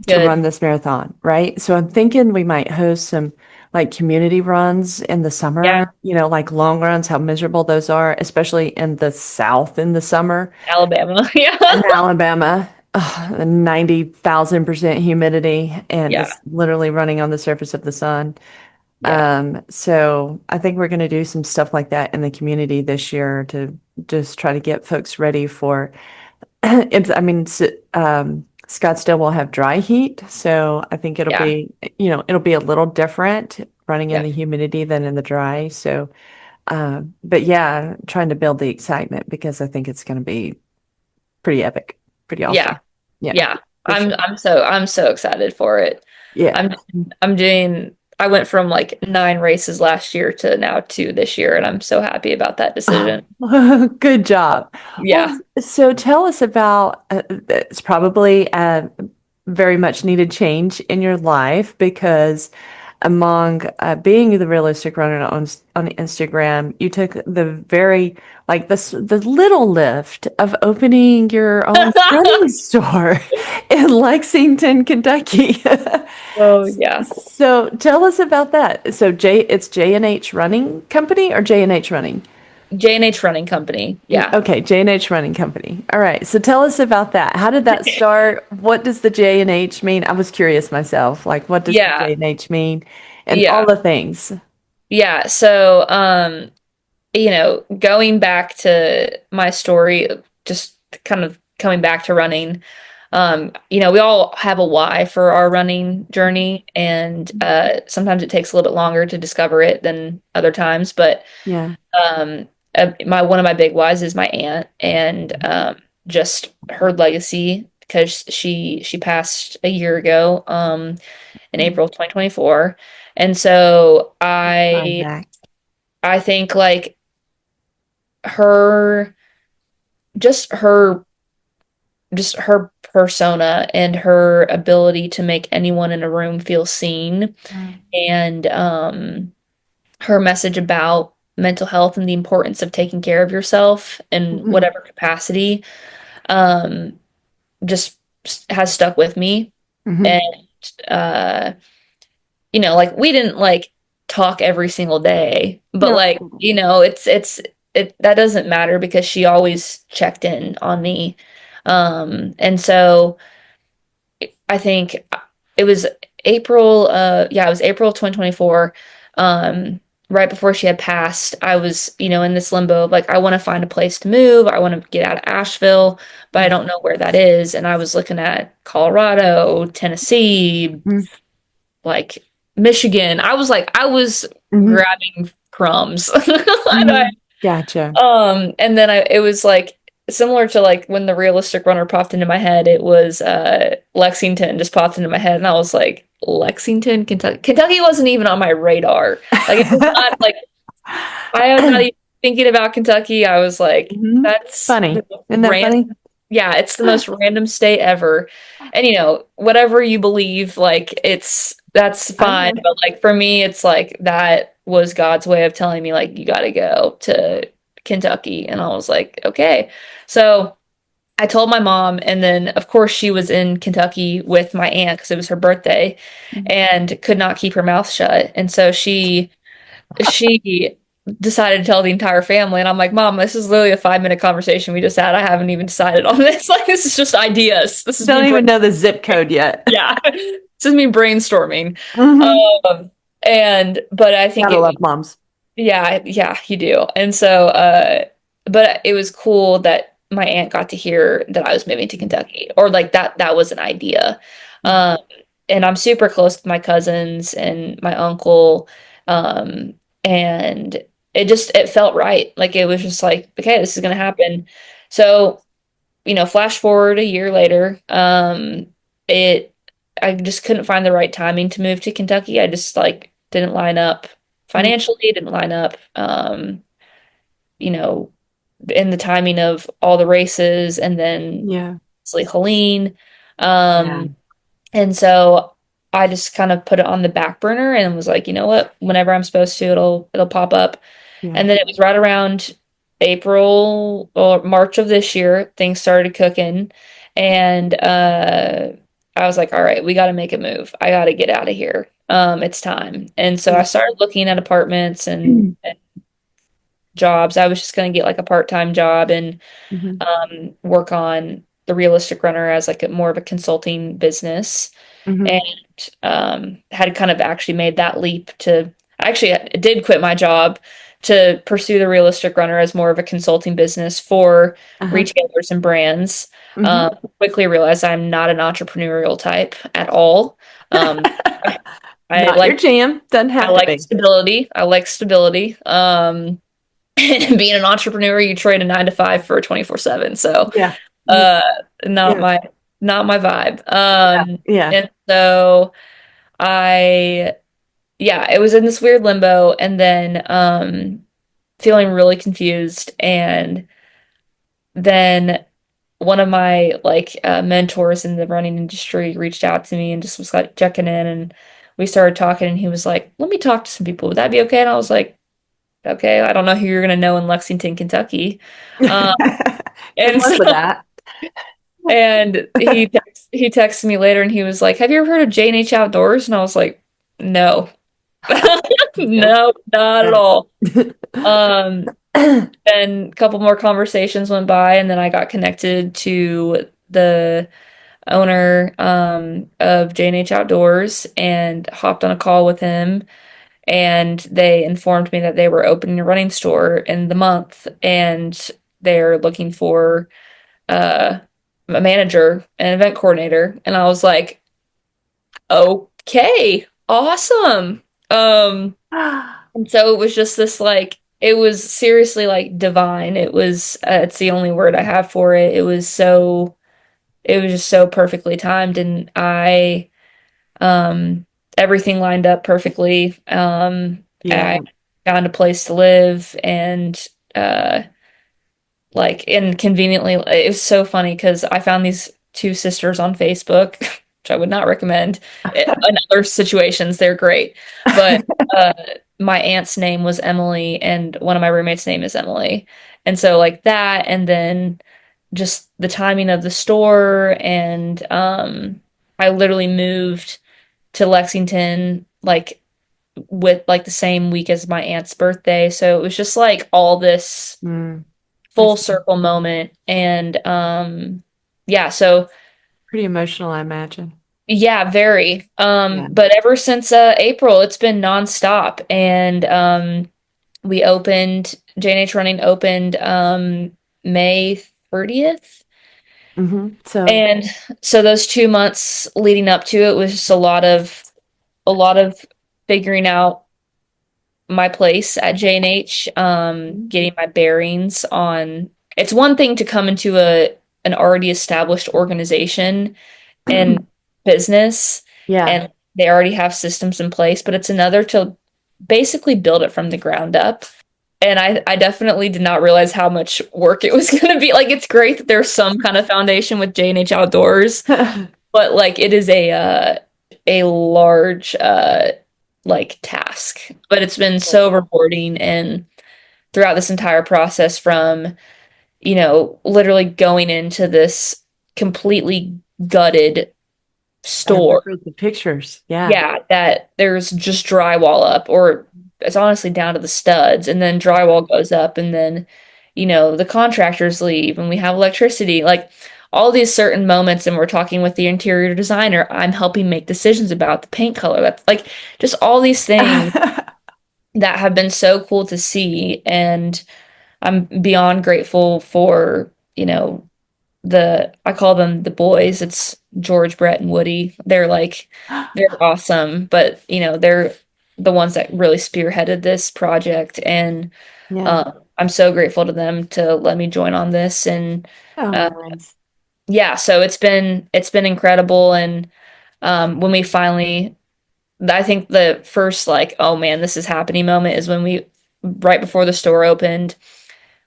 to run good. this marathon, right? So I'm thinking we might host some like community runs in the Yeah. summer, like long runs, how miserable those are, especially in the South in the summer. Alabama. Yeah. In Alabama, 90,000% humidity, and Yeah. it's literally running on the surface of the sun. Yeah. So I think we're going to do some stuff like that in the community this year to just try to get folks ready for. I mean, Scottsdale will have dry heat, so I think Yeah. it'll be a little different running in Yeah. the humidity than in the dry. So, but yeah, trying to build the excitement because I think it's going to be pretty epic, pretty awesome. Yeah. Yeah, Yeah. for sure. I'm so excited for it. Yeah. I'm I'm doing I went from like 9 races last year to now 2 this year, and I'm so happy about that decision. Oh, good job. Yeah. Well, so tell us about it's probably a very much needed change in your life because among being the realistic runner on Instagram, you took the very like the little lift of opening your own running store in Lexington, Kentucky. Oh yeah. So tell us about that. So it's J&H Running Company or J&H Running? J&H Running Company. Yeah. Okay, J&H Running Company. All right. So tell us about that. How did that start? What does the J&H mean? I was curious myself. Like, what does the Yeah. J&H mean? And all Yeah. the things. Yeah. So, going back to my story, just kind of coming back to running, we all have a why for our running journey, and sometimes it takes a little bit longer to discover it than other times. But Yeah. um, my one of my big whys is my aunt, and just her legacy because she passed a year ago, in April of 2024, and so I'm back. I think like her just her just her persona and her ability to make anyone in a room feel seen, and her message about mental health and the importance of taking care of yourself in Mm-hmm. whatever capacity um just has stuck with me. Hmm. And uh like we didn't like talk every single day. But No. like, that doesn't matter because she always checked in on me. And so I think it was it was April of 2024. Um, right before she had passed, I was, in this limbo of like, I want to find a place to move. I want to get out of Asheville, but I don't know where that is. And I was looking at Colorado, Tennessee, like Michigan. I was Mm-hmm. grabbing crumbs. Mm-hmm. Gotcha. And then it was like similar to like when the realistic runner popped into my head, it was Lexington just popped into my head and I was like, Lexington, Kentucky. Kentucky wasn't even on my radar. Like it was not like I was not even thinking about Kentucky. I was like, Mhm. that's Funny. the most Isn't that random. funny? Yeah, it's the most random state ever. And whatever you believe, like that's I fine. know. But like for me, it's like that was God's way of telling me like you gotta go to Kentucky. And I was like, okay. So I told my mom, and then of course she was in Kentucky with my aunt because it was her birthday and could not keep her mouth shut. And so she decided to tell the entire family, and I'm like, Mom, this is literally a 5-minute conversation we just had. I haven't even decided on this. Like, this is just ideas. This is me Don't even know the zip code yet. yeah, this is me brainstorming. Hmm. But I think Gotta love moms. yeah, you do. And so, but it was cool that my aunt got to hear that I was moving to Kentucky, or like that was an idea. Um, and I'm super close with my cousins and my uncle. Um, and it felt right. Like it was just like, okay, this is gonna happen. So, flash forward a year later, it I just couldn't find the right timing to move to Kentucky. I just like didn't line up Mm. financially, didn't line up, you know, in the timing of all the races and then Yeah. obviously Helene. Yeah. Um, and so I just kind of put it on the back burner and was like, you know what, whenever I'm supposed to, it'll pop up. Yeah. And then it was right around April or March of this year, things started cooking. And I was like, all right, we got to make a move. I got to get out of here. It's time. And so I Yeah. started looking at apartments Mhm. and jobs. I was just going to get like a part-time job and work on the Realistic Runner as like more of a consulting business. Mhm. And had kind of actually made that leap to actually I did quit my job to pursue the Realistic Runner as more of a consulting business for Uh-huh. retailers and brands. Mhm. Quickly realized I'm not an entrepreneurial type at all. I, I Not your like jam. Doesn't I have to like be. stability. I like stability. Being an entrepreneur, you trade a 9 to 5 for a 24/7. So Yeah. Yeah. uh not Yeah. my not my vibe. Yeah. And so I yeah, it was in this weird limbo and then feeling really confused and then one of my like mentors in the running industry reached out to me and just was like checking in and we started talking and he was like, "Let me talk to some people. Would that be okay?" And I was like, "Okay, I don't know who you're gonna know in Lexington, Kentucky." Um, Good and luck so with that. and he texted me later and he was like, "Have you ever heard of J&H Outdoors?" And I was like, "No." Nope. No, not at Yeah. all. Um, then a couple more conversations went by, and then I got connected to the owner of J&H Outdoors and hopped on a call with him. And they informed me that they were opening a running store in the month, and they're looking for uh, a manager and event coordinator. And I was like, okay, awesome. And so it was just this like it was seriously like divine. It was it's the only word I have for it. It was just so perfectly timed and I everything lined up perfectly. I Yeah. found a place to live and uh like and conveniently it was so funny because I found these two sisters on Facebook, which I would not recommend. In other situations, they're great. But uh my aunt's name was Emily and one of my roommates' name is Emily. And so like that and then just the timing of the store and I literally moved to Lexington like with like the same week as my aunt's birthday. So it was just like all this Mm, I full see. circle moment. And yeah, so Pretty emotional, I imagine. yeah, very. Yeah. But ever since April, it's been nonstop. And we opened J&H Running opened May 30th. So, And so those 2 months leading up to it was just a lot of figuring out my place at J&H, getting my bearings on. It's one thing to come into a an already established organization and business, yeah. and they already have systems in place, but it's another to basically build it from the ground up. And I definitely did not realize how much work it was going to be. Like, it's great that there's some kind of foundation with J&H Outdoors, but like it is a large like task. But it's been so rewarding, and throughout this entire process from, literally going into this completely gutted I store. remember the pictures. Yeah. Yeah, that there's just drywall up, or it's honestly down to the studs, and then drywall goes up, and then, the contractors leave, and we have electricity. Like all these certain moments, and we're talking with the interior designer. I'm helping make decisions about the paint color. That's like just all these things that have been so cool to see, and I'm beyond grateful for, I call them the boys. It's George, Brett, and Woody. They're awesome, but they're the ones that really spearheaded this project, and Yeah. I'm so grateful to them to let me join on this. And Oh, uh, nice. yeah, so it's been incredible. And when we finally, I think the first like, oh man, this is happening moment is when we, right before the store opened,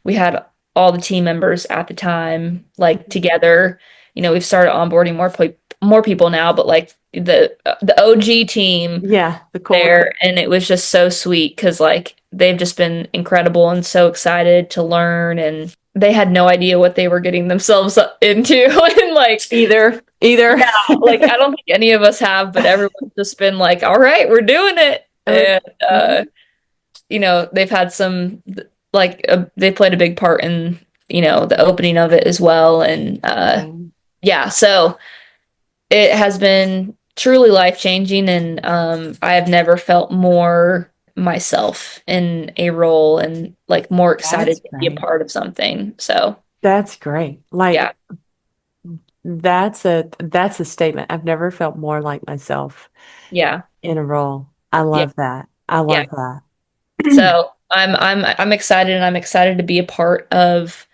we had all the team members at the time like together. We've started onboarding more people now, but like the OG team Yeah. The core. there, and it was just so sweet because like they've just been incredible and so excited to learn, and they had no idea what they were getting themselves into. And like, Either. yeah, like I don't think any of us have, but everyone's just been like, all right, we're doing it. And Mhm. they've had some like they played a big part in the opening of it as well. And Okay. yeah, so it has been truly life changing, and I have never felt more myself in a role, and like more excited That's to be a great. part of something. So That's great. Like yeah, that's a statement. I've never felt more like myself yeah, in a role. I yeah, love that. I yeah. love that. So I'm excited, and I'm excited to be a part of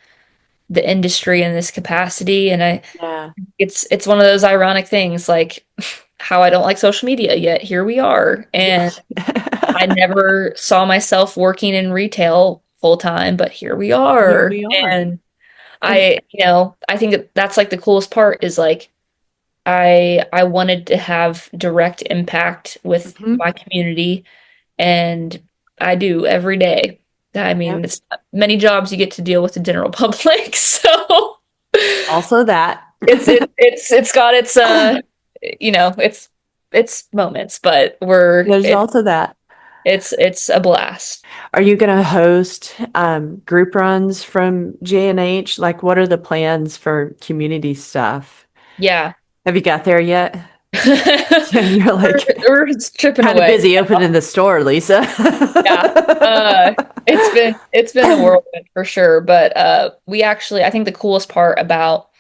the industry in this capacity. And Yeah. it's one of those ironic things, like how I don't like social media, yet here we are. And Yes. I never saw myself working in retail full time, but here we Here are. we are. And And I think that's like the coolest part is like I wanted to have direct impact with mhm. my community, and I do every day. I mean, Yep. it's not many jobs you get to deal with the general public, so Also that. it's got its it's moments, but There's also that. it's a blast. Are you going to host group runs from J&H? Like, what are the plans for community stuff? Yeah. Have you got there yet? You're we're, like we're chipping kind of away. busy opening the store, Lisa. Yeah. It's been a whirlwind for sure, but we actually, I think the coolest part about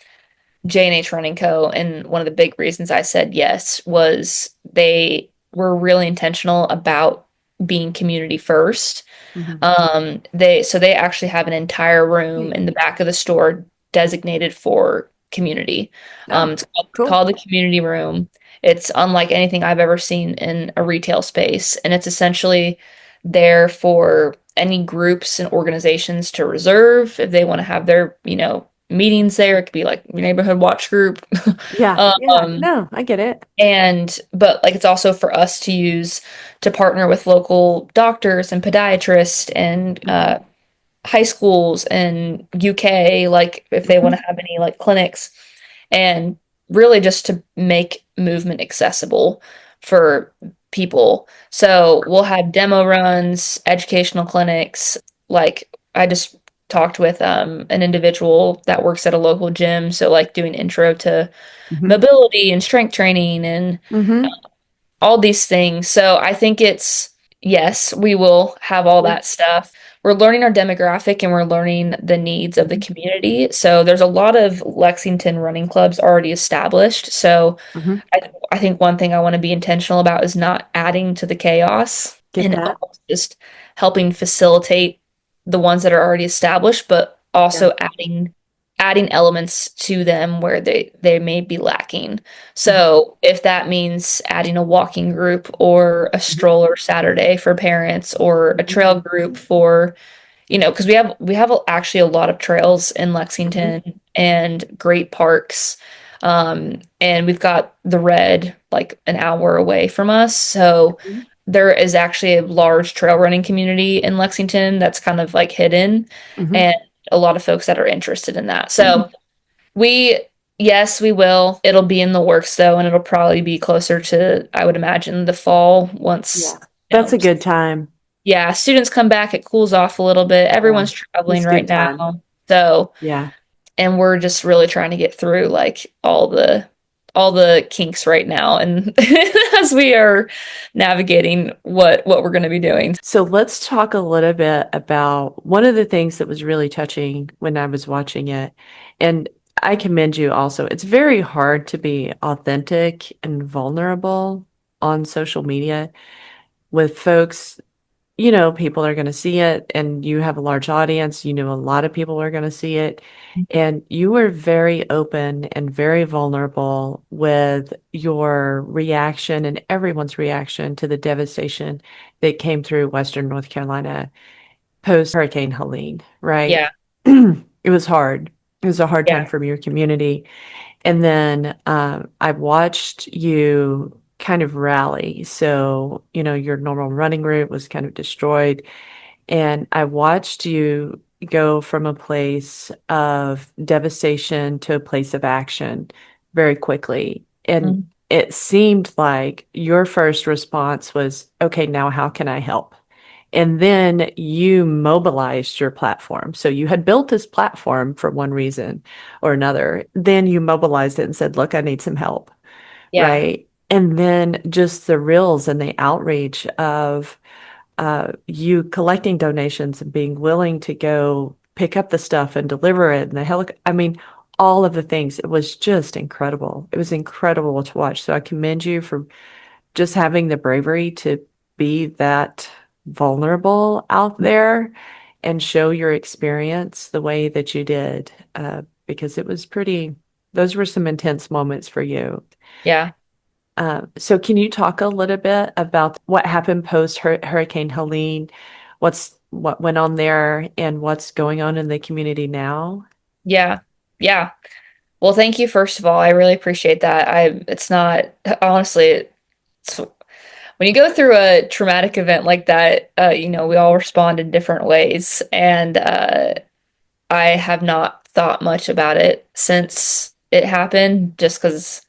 J&H Running Co. and one of the big reasons I said yes was they were really intentional about being community first. Mhm. They actually have an entire room Great. in the back of the store designated for community. Oh, It's called cool. the community room. It's unlike anything I've ever seen in a retail space, and it's essentially there for any groups and organizations to reserve if they want to have their, meetings there. It could be like your neighborhood watch group. Yeah, yeah. Um, No, I get it. but like it's also for us to use to partner with local doctors and podiatrists and Mhm. high schools and UK, like if they want Mhm. to have any like clinics, and really just to make movement accessible for people. So we'll have demo runs, educational clinics. Like I just talked with an individual that works at a local gym, so like doing intro to Hmm. mobility and strength training and Hmm. all these things. So I think it's yes, we will have all Yeah. that stuff. We're learning our demographic and we're learning the needs of the Hmm. community. So there's a lot of Lexington running clubs already established. So Hmm. I think one thing I want to be intentional about is not adding to the chaos Get and that? almost just helping facilitate the ones that are already established, but Yeah. also adding elements to them where they may be lacking. Hmm. So if that means adding a walking group or a Hmm. stroller Saturday for parents or a Hmm. trail group for because we have actually a lot of trails in Hmm. Lexington and great parks. And we've got the Red like an hour away from us. So Hmm. there is actually a large trail running community in Lexington that's kind of like hidden Hmm. and a lot of folks that are interested in that. So we, yes, we will. It'll be in the works though, and it'll probably be closer to, I would imagine, the fall Yeah. once, you That's know, a good time. yeah, students come back, it cools off a little bit. Yeah. Everyone's traveling It's a right good time. now. So, Yeah. and we're just really trying to get through like all the kinks right now and as we are navigating what we're going to be doing. So let's talk a little bit about one of the things that was really touching when I was watching it. And I commend you also. It's very hard to be authentic and vulnerable on social media with folks. People are going to see it, and you have a large audience. A lot of people are going to see it. And you were very open and very vulnerable with your reaction and everyone's reaction to the devastation that came through Western North Carolina post Hurricane Helene, right? Yeah, It was hard. It was a hard time yeah, from your community. And then I watched you kind of rally. So, your normal running route was kind of destroyed. And I watched you go from a place of devastation to a place of action very quickly. And mhm, it seemed like your first response was, okay, now how can I help? And then you mobilized your platform. So you had built this platform for one reason or another. Then you mobilized it and said, look, I need some help. yeah, Right. And then just the reels and the outreach of you collecting donations and being willing to go pick up the stuff and deliver it and I mean, all of the things. It was just incredible. It was incredible to watch. So I commend you for just having the bravery to be that vulnerable out there and show your experience the way that you did, because those were some intense moments for you. yeah. So can you talk a little bit about what happened post Hurricane Helene, what went on there and what's going on in the community now? Yeah. Yeah. Well, thank you first of all. I really appreciate that. It's not honestly, it's when you go through a traumatic event like that, we all respond in different ways. And I have not thought much about it since it happened, just because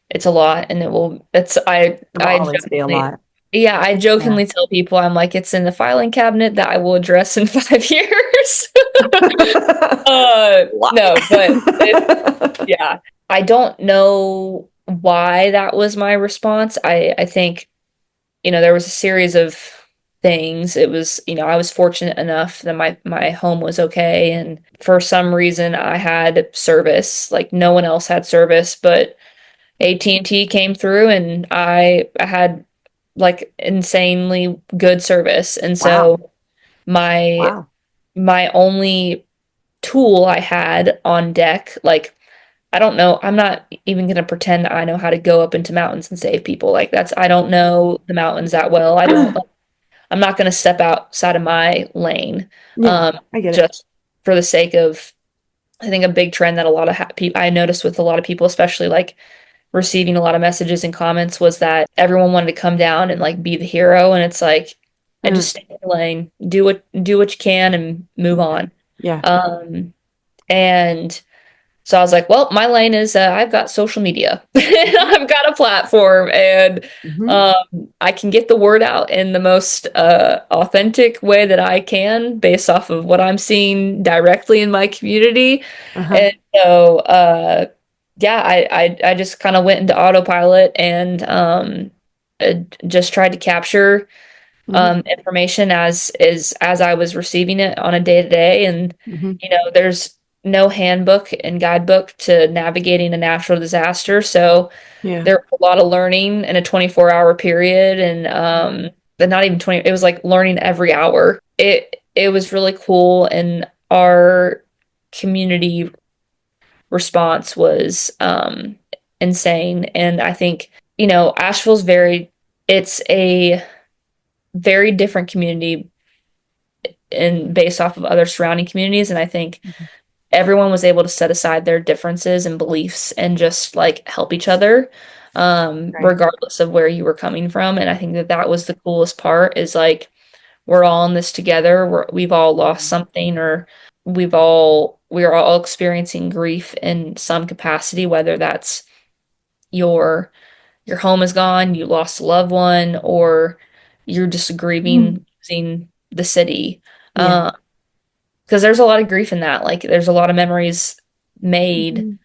it's a lot and It will I always be a jokingly, lot. yeah, I Yeah. jokingly tell people, I'm like, it's in the filing cabinet that I will address in 5 years. Why? No, but yeah, I don't know why that was my response. I think there was a series of things. It was, I was fortunate enough that my home was okay, and for some reason I had service. Like no one else had service, but AT&T came through, and I had like insanely good service. And Wow. so my Wow. my only tool I had on deck, like I don't know. I'm not even going to pretend that I know how to go up into mountains and save people. Like I don't know the mountains that well. I'm not going to step outside of my lane, Yeah, um, I get it. just for the sake of, I think a big trend that a lot of people, I noticed with a lot of people, especially like receiving a lot of messages and comments was that everyone wanted to come down and like be the hero. And it's like, I Mm, just stay in your lane, do what you can and move yeah. on. Yeah. Um, and So I was like, well, my lane is I've got social media. I've got a platform and Mm-hmm. I can get the word out in the most authentic way that I can based off of what I'm seeing directly in my community. Uh-huh. And so, yeah, I just kind of went into autopilot and uh, just tried to capture Mm-hmm. information as I was receiving it on a day to day. And Mm-hmm. there's no handbook and guidebook to navigating a natural disaster, so Yeah. there was a lot of learning in a 24-hour period, and but not even 20. It was like learning every hour. It was really cool, and our community response was insane. And I think Asheville's it's a very different community and based off of other surrounding communities. And I think Mhm. everyone was able to set aside their differences and beliefs and just like help each other, Right. regardless of where you were coming from. And I think that that was the coolest part is like we're all in this together. We've all lost something, or we're all experiencing grief in some capacity, whether that's your your home is gone, you lost a loved one, or you're just Mhm. grieving losing the city. Yeah. Because there's a lot of grief in that. Like, there's a lot of memories made Mhm.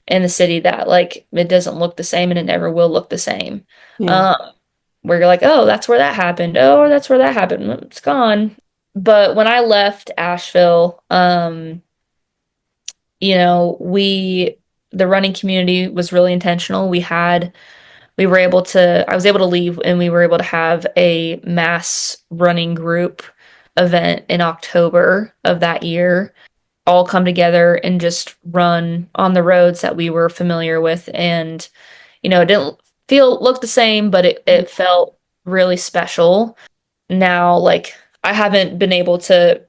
in the city that, like, it doesn't look the same and it never will look the same. Yeah. Um, where you're like, oh, that's where that happened. Oh, that's where that happened. It's gone. But when I left Asheville, the running community was really intentional. I was able to leave and we were able to have a mass running group event in October of that year, all come together and just run on the roads that we were familiar with. And, it didn't look the same, but Mhm. it felt really special. Now, like, I haven't been able to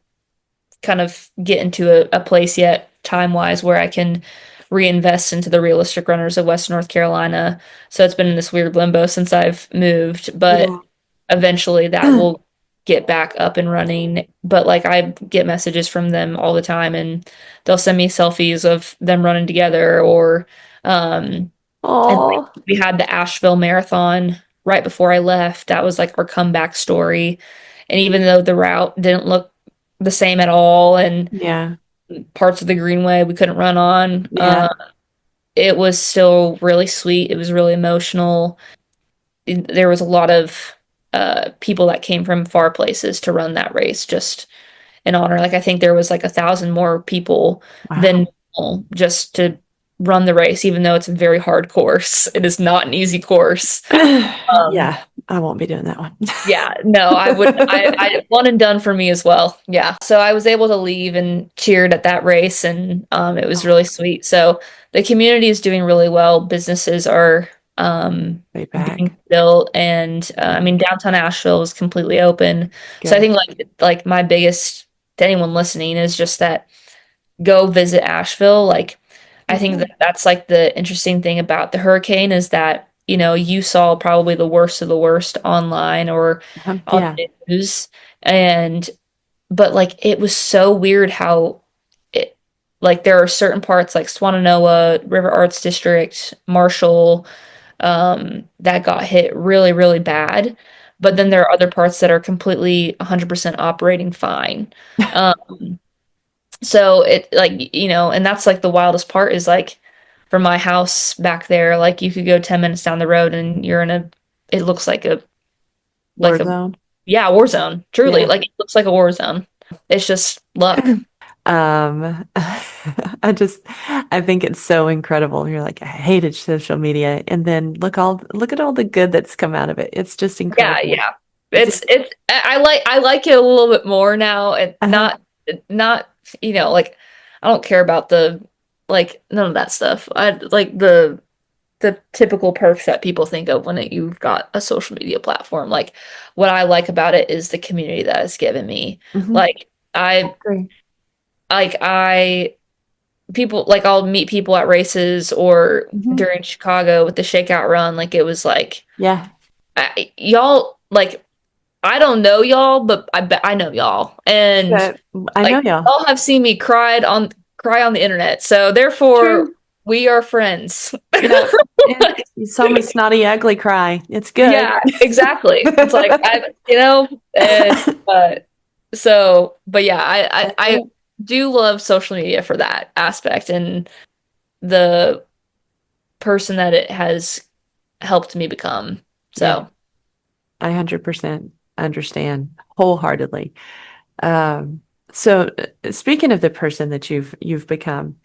kind of get into a place yet, time wise, where I can reinvest into the realistic runners of West North Carolina. So it's been in this weird limbo since I've moved, but Yeah. eventually that will get back up and running. But like, I get messages from them all the time, and they'll send me selfies of them running together, or and like, Oh, we had the Asheville Marathon right before I left. That was like our comeback story. And even though the route didn't look the same at all, and yeah. parts of the Greenway we couldn't run on, Yeah. it was still really sweet. It was really emotional. There was a lot of people that came from far places to run that race just in honor. Like, I think there was like 1,000 more people Wow. than normal just to run the race, even though it's a very hard course. It is not an easy course. Um, Yeah, I won't be doing that one. yeah, no, I would. I one and done for me as well. Yeah, so I was able to leave and cheered at that race, and it was really Oh, sweet. So the community is doing really well. Businesses are way being back. built, and I Mhm. mean, downtown Asheville is completely open. So I Good. think like my biggest to anyone listening is just that go visit Asheville. Like, I think that Mhm. that's like the interesting thing about the hurricane is that, you saw probably the worst of the worst online or on Yeah. the news. And, but like, it was so weird how it, like, there are certain parts like Swananoa, River Arts District, Marshall, that got hit really, really bad. But then Mhm. there are other parts that are completely 100% operating fine. Um, so it like, and that's like the wildest part is like from my house back there, like you could go 10 minutes down the road and it looks like War a, zone. yeah, war zone. Truly, Yeah. like it looks like a war zone. It's just luck. I think it's so incredible. You're like, I hated social media, and then look at all the good that's come out of it. It's just Yeah, incredible. yeah. It's just, I like it a little bit more now. And uh-huh. not, like I don't care about the like none of that stuff. I like the typical perks that people think of when you've got a social media platform. Like, what I like about it is the community that it's given me. Hmm. Like, I agree. I people like I'll meet people at races or Hmm. during Chicago with the shakeout run. Like, it was like Yeah, y'all like I don't know y'all, but I bet I know y'all. And but I know like y'all. y'all have seen me cry on the internet. So therefore, True. we are friends. Yeah. Yeah. You saw me snotty, ugly cry. It's good. Yeah, exactly. It's like and but yeah, I do love social media for that aspect and the person that it has helped me become. Yeah, So, I 100% understand wholeheartedly. Um, so speaking of the person that you've become,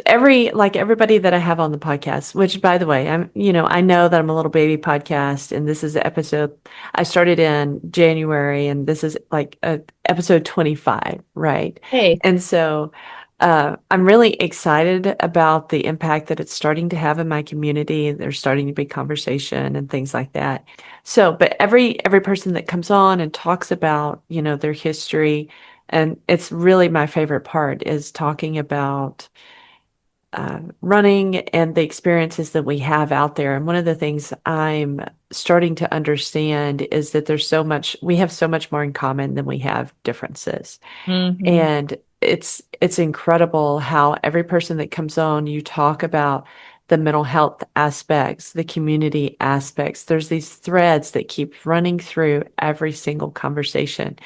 everybody that I have on the podcast, which by the way, I know that I'm a little baby podcast and this is the episode I started in January and this is like episode 25, right? hey, And so I'm really excited about the impact that it's starting to have in my community. There's starting to be conversation and things like that. So, but every person that comes on and talks about, their history, and it's really my favorite part is talking about running and the experiences that we have out there. And one of the things I'm starting to understand is that we have so much more in common than we have differences. hmm And it's incredible how every person that comes on, you talk about the mental health aspects, the community aspects. There's these threads that keep running through every single conversation.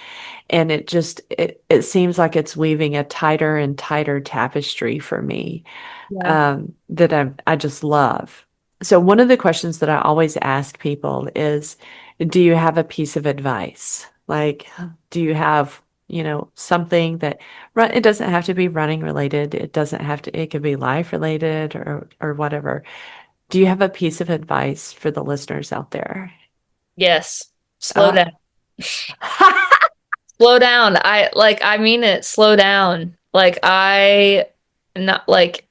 And it seems like it's weaving a tighter and tighter tapestry for me yeah. that I just love. So one of the questions that I always ask people is, do you have a piece of advice? Like, do you have, something that it doesn't have to be running related. It could be life related or whatever. Do you have a piece of advice for the listeners out there? Yes. Slow Uh, down. Slow down. I mean it, slow down. Not like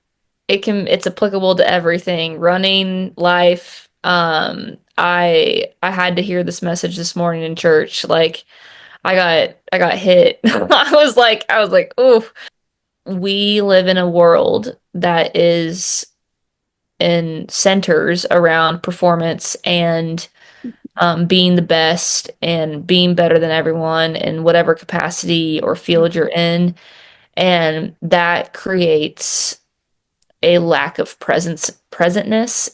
it's applicable to everything. Running, life. I had to hear this message this morning in church. Like I got hit. I was like, "Ooh, we live in a world that is in centers around performance and being the best and being better than everyone in whatever capacity or field you're in. And that creates a lack of presentness,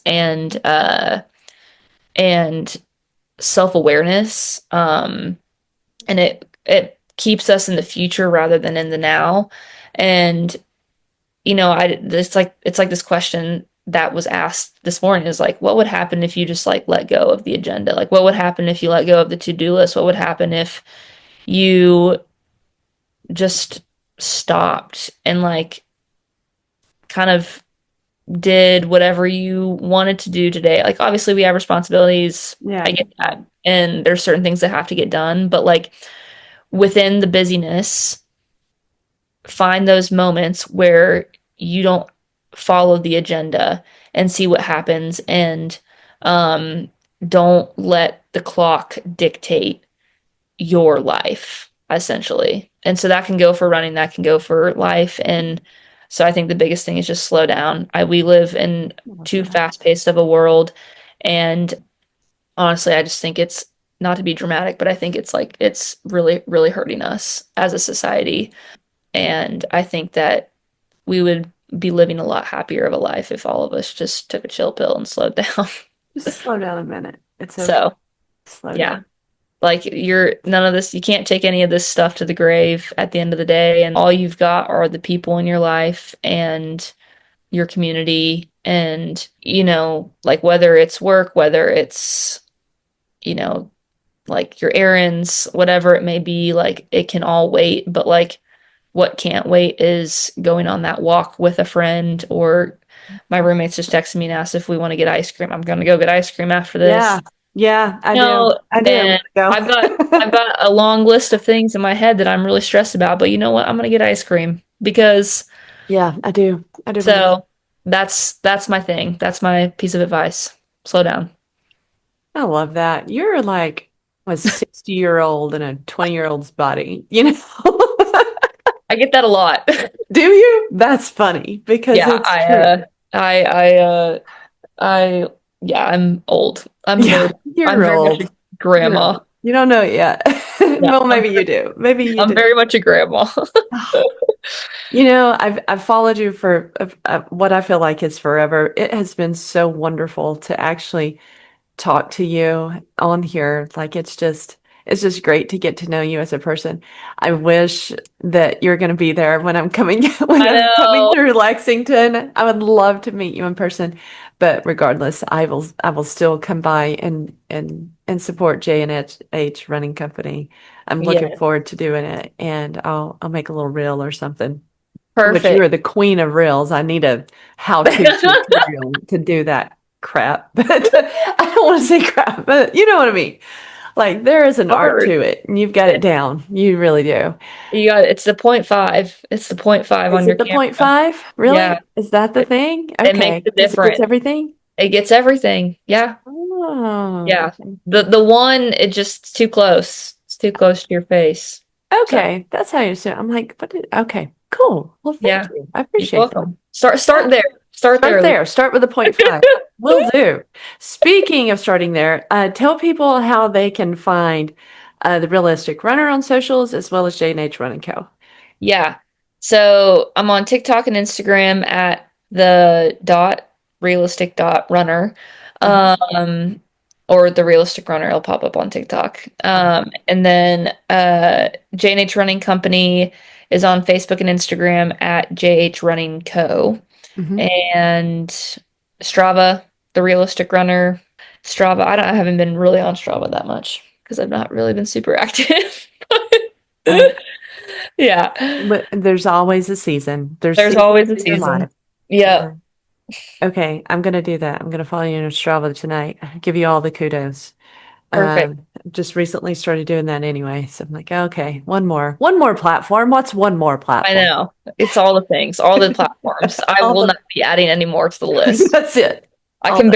and self-awareness. And it keeps us in the future rather than in the now. And it's like this question that was asked this morning is like, what would happen if you just like let go of the agenda? Like, what would happen if you let go of the to-do list? What would happen if you just stopped and like kind of did whatever you wanted to do today? Like, obviously, we have responsibilities. yeah. I get that. And there's certain things that have to get done, but like within the busyness, find those moments where you don't follow the agenda and see what happens and um, don't let the clock dictate your life, essentially. And so that can go for running, that can go for life. And so I think the biggest thing is just slow down. We live in I love too that. fast-paced of a world. And honestly, I just think it's not to be dramatic, but I think it's really, really hurting us as a society. And I think that we would be living a lot happier of a life if all of us just took a chill pill and slowed down. Just slow down a minute. It's okay. So, Slow yeah, down. like you're none of this, you can't take any of this stuff to the grave at the end of the day. And all you've got are the people in your life and your community. And, like whether it's work, whether it's, you know, like your errands, whatever it may be, like it can all wait. But like what can't wait is going on that walk with a friend, or my roommates just texted me and asked if we want to get ice cream. I'm gonna go get ice cream after this. Yeah. Yeah, I do. No, I do. and Go. I've got a long list of things in my head that I'm really stressed about, but you know what? I'm gonna get ice cream because Yeah, I do. I do believe. so that's my thing. That's my piece of advice. Slow down. I love that. You're like a 60-year-old in a 20-year-old's body, you know? I get that a lot. Do you? That's funny because Yeah, it's true. I yeah, I'm old. I'm Yeah, very you're much a old. You're grandma. old. You don't know it yet. Yeah, Well, maybe you do. Maybe you I'm do. very much a grandma. You know, I've followed you for what I feel like is forever. It has been so wonderful to actually talk to you on here. Like it's just great to get to know you as a person. I wish that you're going to be there when I'm coming when I I'm coming know. through Lexington. I would love to meet you in person, but regardless, I will still come by and support J&H Running Company. I'm looking Yeah, forward to doing it, and I'll make a little reel or something. Which you perfect. are the queen of reels. I need a how-to tutorial to do that crap. But I don't want to say crap, but you know what I mean. Like there is an art Hard. to it, and you've got it down. You really do. You got it's the point five. It's the point five Is on it your the point camera. five? Yeah, Really? Is that the it, thing? it makes Okay. a Does it get difference. everything? It gets everything. Yeah, Oh, yeah. okay. The one it just too close. It's too close to your face. So Okay, that's how you say it. I'm like, okay, cool. Well, thank yeah, you. I you're appreciate that. welcome. Start Yeah. there. Start Start there. there. Start with a point five. Will do. Speaking of starting there, tell people how they can find the Realistic Runner on socials as well as J&H Running Co. Yeah. So I'm on TikTok and Instagram at the dot realistic dot runner. Uh-huh. Um, or the realistic runner, it'll pop up on TikTok. And then J&H Running Company is on Facebook and Instagram at JH Running Co. Mm-hmm. And Strava, the realistic runner. Strava, I haven't been really on Strava that much because I've not really been super active. Yeah. But there's always a season. There's There's seasons always a in your season. life. Yeah, Yeah. Okay, I'm gonna do that. I'm gonna follow you on Strava tonight. Give you all the kudos. perfect. Just recently started doing that anyway. So I'm like, okay, one more platform. What's one more I platform? know. It's all the things, all the platforms. I All will the not be adding any more to the list. that's it. I All can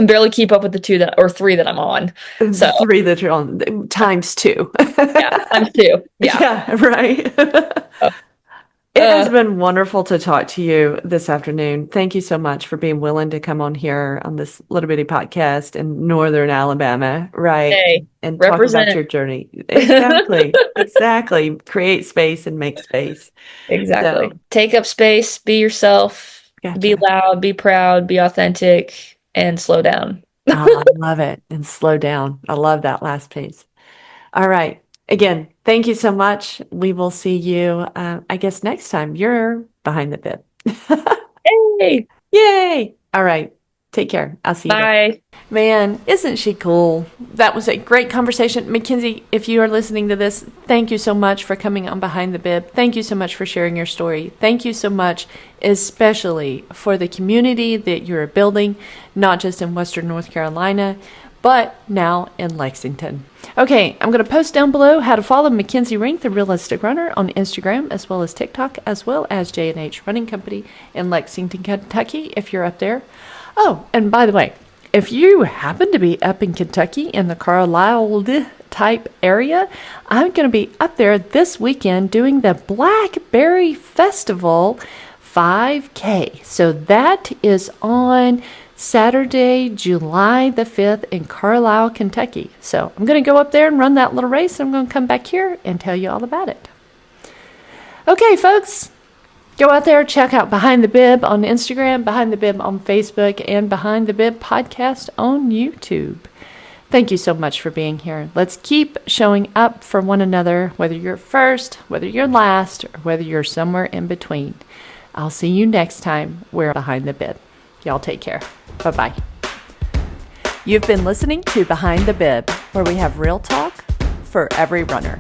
barely keep up with the two that or three that I'm on. the So three that you're on times two. yeah, times two. Yeah. Yeah, right. Uh, It has been wonderful to talk to you this afternoon. Thank you so much for being willing to come on here on this little bitty podcast in Northern Alabama, right? hey, And talk about represent. your journey. Exactly. Exactly. Create space and make space. Exactly. So, Take up space, be yourself, be gotcha. loud, be proud, be authentic, and slow down. Oh, I love it. And slow down. I love that last piece. All right. Again, thank you so much. We will see you, I guess, next time. You're behind the bib. Hey, Yay. All right. Take care. I'll see you then. bye. Man, isn't she cool? That was a great conversation. Mackenzie, if you are listening to this, thank you so much for coming on Behind the Bib. Thank you so much for sharing your story. Thank you so much, especially for the community that you're building, not just in Western North Carolina, but now in Lexington. Okay, I'm going to post down below how to follow Mackenzie Rink, the Realistic Runner, on Instagram, as well as TikTok, as well as J&H Running Company in Lexington, Kentucky, if you're up there. Oh, and by the way, if you happen to be up in Kentucky in the Carlisle type area, I'm going to be up there this weekend doing the Blackberry Festival 5K. So that is on Saturday, July the 5th in Carlisle, Kentucky. So I'm going to go up there and run that little race. I'm going to come back here and tell you all about it. Okay, folks. Go out there, check out Behind the Bib on Instagram, Behind the Bib on Facebook, and Behind the Bib podcast on YouTube. Thank you so much for being here. Let's keep showing up for one another, whether you're first, whether you're last, or whether you're somewhere in between. I'll see you next time. We're Behind the Bib. Y'all take care. Bye-bye. You've been listening to Behind the Bib, where we have real talk for every runner.